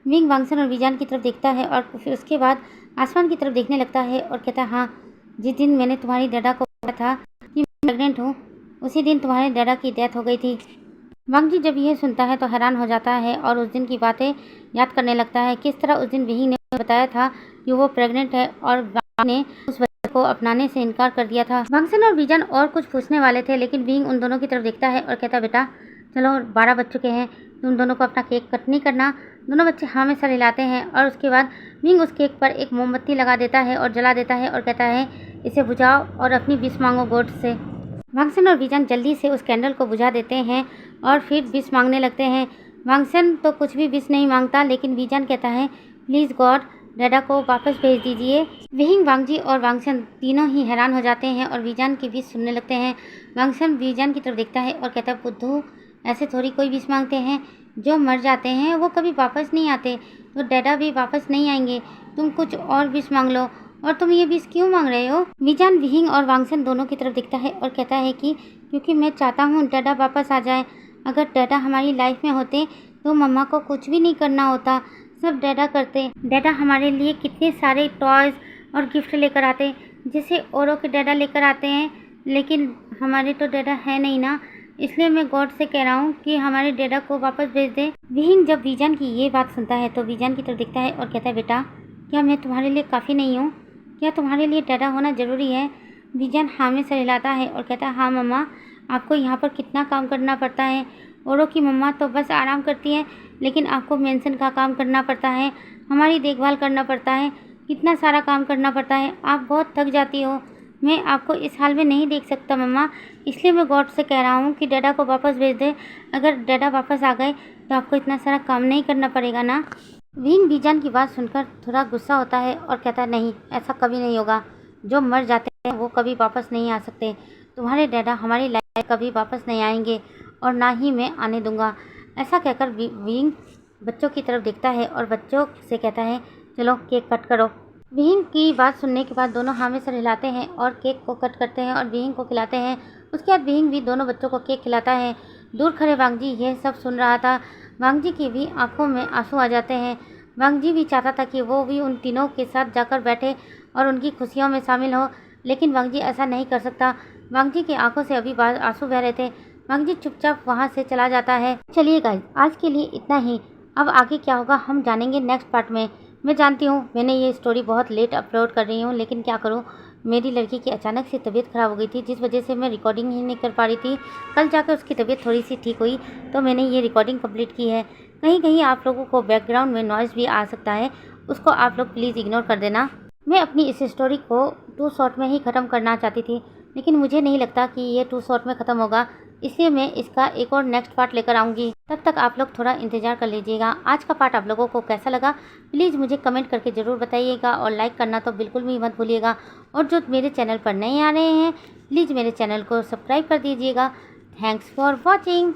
विंग वांगसन और वीजान की तरफ देखता है और फिर उसके बाद आसमान की तरफ देखने लगता है और कहता है, हाँ जिस दिन मैंने तुम्हारी डैडा को बताया था कि मैं प्रेग्नेंट हूँ उसी दिन तुम्हारे डैडा की डेथ हो गई थी। वांगजी जब यह सुनता है तो हैरान हो जाता है और उस दिन की बातें याद करने लगता है, किस तरह उस दिन विंग ने बताया था कि वो प्रेग्नेंट है और वांग ने उस बच्चे को अपनाने से इनकार कर दिया था। वांगसन और वीजान और कुछ पूछने वाले थे, लेकिन विंग उन दोनों की तरफ देखता है और कहता है, बेटा चलो 12 बज चुके हैं, तुम दोनों को अपना केक कट नहीं करना। दोनों बच्चे हाँ में सर हिलाते हैं और उसके बाद विंग उस केक पर एक मोमबत्ती लगा देता है और जला देता है और कहता है, इसे बुझाओ और अपनी विश मांगो गॉड से। वांगसन और वीजान जल्दी से उस कैंडल को बुझा देते हैं और फिर विश मांगने लगते हैं। वांगसन तो कुछ भी विश नहीं मांगता, लेकिन वीजान कहता है, प्लीज़ गॉड डैडा को वापस भेज दीजिए। विंग वांगजी और वांगसन तीनों ही हैरान हो जाते हैं और वीजान की विश सुनने लगते हैं। वांगसन वीजान की तरफ देखता है और कहता है, बुद्धू ऐसे थोड़ी कोई विश मांगते हैं, जो मर जाते हैं वो कभी वापस नहीं आते, तो डैडा भी वापस नहीं आएंगे, तुम कुछ और विश मांग लो। और तुम ये विश क्यों मांग रहे हो? वीजान विंग और वांगसन दोनों की तरफ दिखता है और कहता है कि क्योंकि मैं चाहता हूँ डैडा वापस आ जाए। अगर डैडा हमारी लाइफ में होते तो मम्मा को कुछ भी नहीं करना होता, सब डैडा करते। डैडा हमारे लिए कितने सारे टॉयज़ और गिफ्ट लेकर आते, जैसे औरों के डैडा लेकर आते हैं, लेकिन हमारे तो डैडा है नहीं ना, इसलिए मैं गॉड से कह रहा हूँ कि हमारे डैडा को वापस भेज दे। विंग जब वीजान की ये बात सुनता है तो वीजान की तरफ दिखता है और कहता है, बेटा क्या मैं तुम्हारे लिए काफ़ी नहीं हूँ? क्या तुम्हारे लिए डैडा होना ज़रूरी है? वीजान हाँ में सर हिलाता है और कहता है, हाँ मम्मा, आपको यहाँ पर कितना काम करना पड़ता है। औरों की मम्मा तो बस आराम करती है, लेकिन आपको मेंशन का काम करना पड़ता है, हमारी देखभाल करना पड़ता है, कितना सारा काम करना पड़ता है, आप बहुत थक जाती हो। मैं आपको इस हाल में नहीं देख सकता मम्मा, इसलिए मैं गॉड से कह रहा हूँ कि डैडा को वापस भेज दे। अगर डैडा वापस आ गए तो आपको इतना सारा काम नहीं करना पड़ेगा ना। विंग बीजान की बात सुनकर थोड़ा गुस्सा होता है और कहता है, नहीं, ऐसा कभी नहीं होगा। जो मर जाते हैं वो कभी वापस नहीं आ सकते। तुम्हारे डैडा हमारी लाइफ में कभी वापस नहीं आएंगे और ना ही मैं आने दूंगा। ऐसा कहकर विंग बच्चों की तरफ देखता है और बच्चों से कहता है, चलो केक कट करो। विंग की बात सुनने के बाद दोनों हाँ में सर हिलाते हैं और केक को कट करते हैं और विंग को खिलाते हैं। उसके बाद विंग भी दोनों बच्चों को केक खिलाता है। दूर खड़े वांगजी यह सब सुन रहा था। वांगजी की भी आंखों में आंसू आ जाते हैं। वांगजी भी चाहता था कि वो भी उन तीनों के साथ जाकर बैठे और उनकी खुशियों में शामिल हो, लेकिन वांगजी ऐसा नहीं कर सकता। वांगजी की आंखों से अभी आंसू बह रहे थे। वांगजी चुपचाप वहाँ से चला जाता है। चलिए गाइस, आज के लिए इतना ही। अब आगे क्या होगा हम जानेंगे नेक्स्ट पार्ट में। मैं जानती हूँ मैंने ये स्टोरी बहुत लेट अपलोड कर रही हूँ, लेकिन क्या करूँ, मेरी लड़की की अचानक से तबीयत ख़राब हो गई थी, जिस वजह से मैं रिकॉर्डिंग ही नहीं कर पा रही थी। कल जाकर उसकी तबीयत थोड़ी सी ठीक हुई तो मैंने ये रिकॉर्डिंग कंप्लीट की है। कहीं कहीं आप लोगों को बैकग्राउंड में नॉइज़ भी आ सकता है, उसको आप लोग प्लीज़ इग्नोर कर देना। मैं अपनी इस स्टोरी को 2 शॉर्ट में ही ख़त्म करना चाहती थी, लेकिन मुझे नहीं लगता कि ये 2 शॉर्ट में ख़त्म होगा, इसलिए मैं इसका एक और नेक्स्ट पार्ट लेकर आऊँगी। तब तक आप लोग थोड़ा इंतज़ार कर लीजिएगा। आज का पार्ट आप लोगों को कैसा लगा प्लीज़ मुझे कमेंट करके ज़रूर बताइएगा और लाइक करना तो बिल्कुल भी मत भूलिएगा। और जो मेरे चैनल पर नए आ रहे हैं प्लीज़ मेरे चैनल को सब्सक्राइब कर दीजिएगा। Thanks for watching.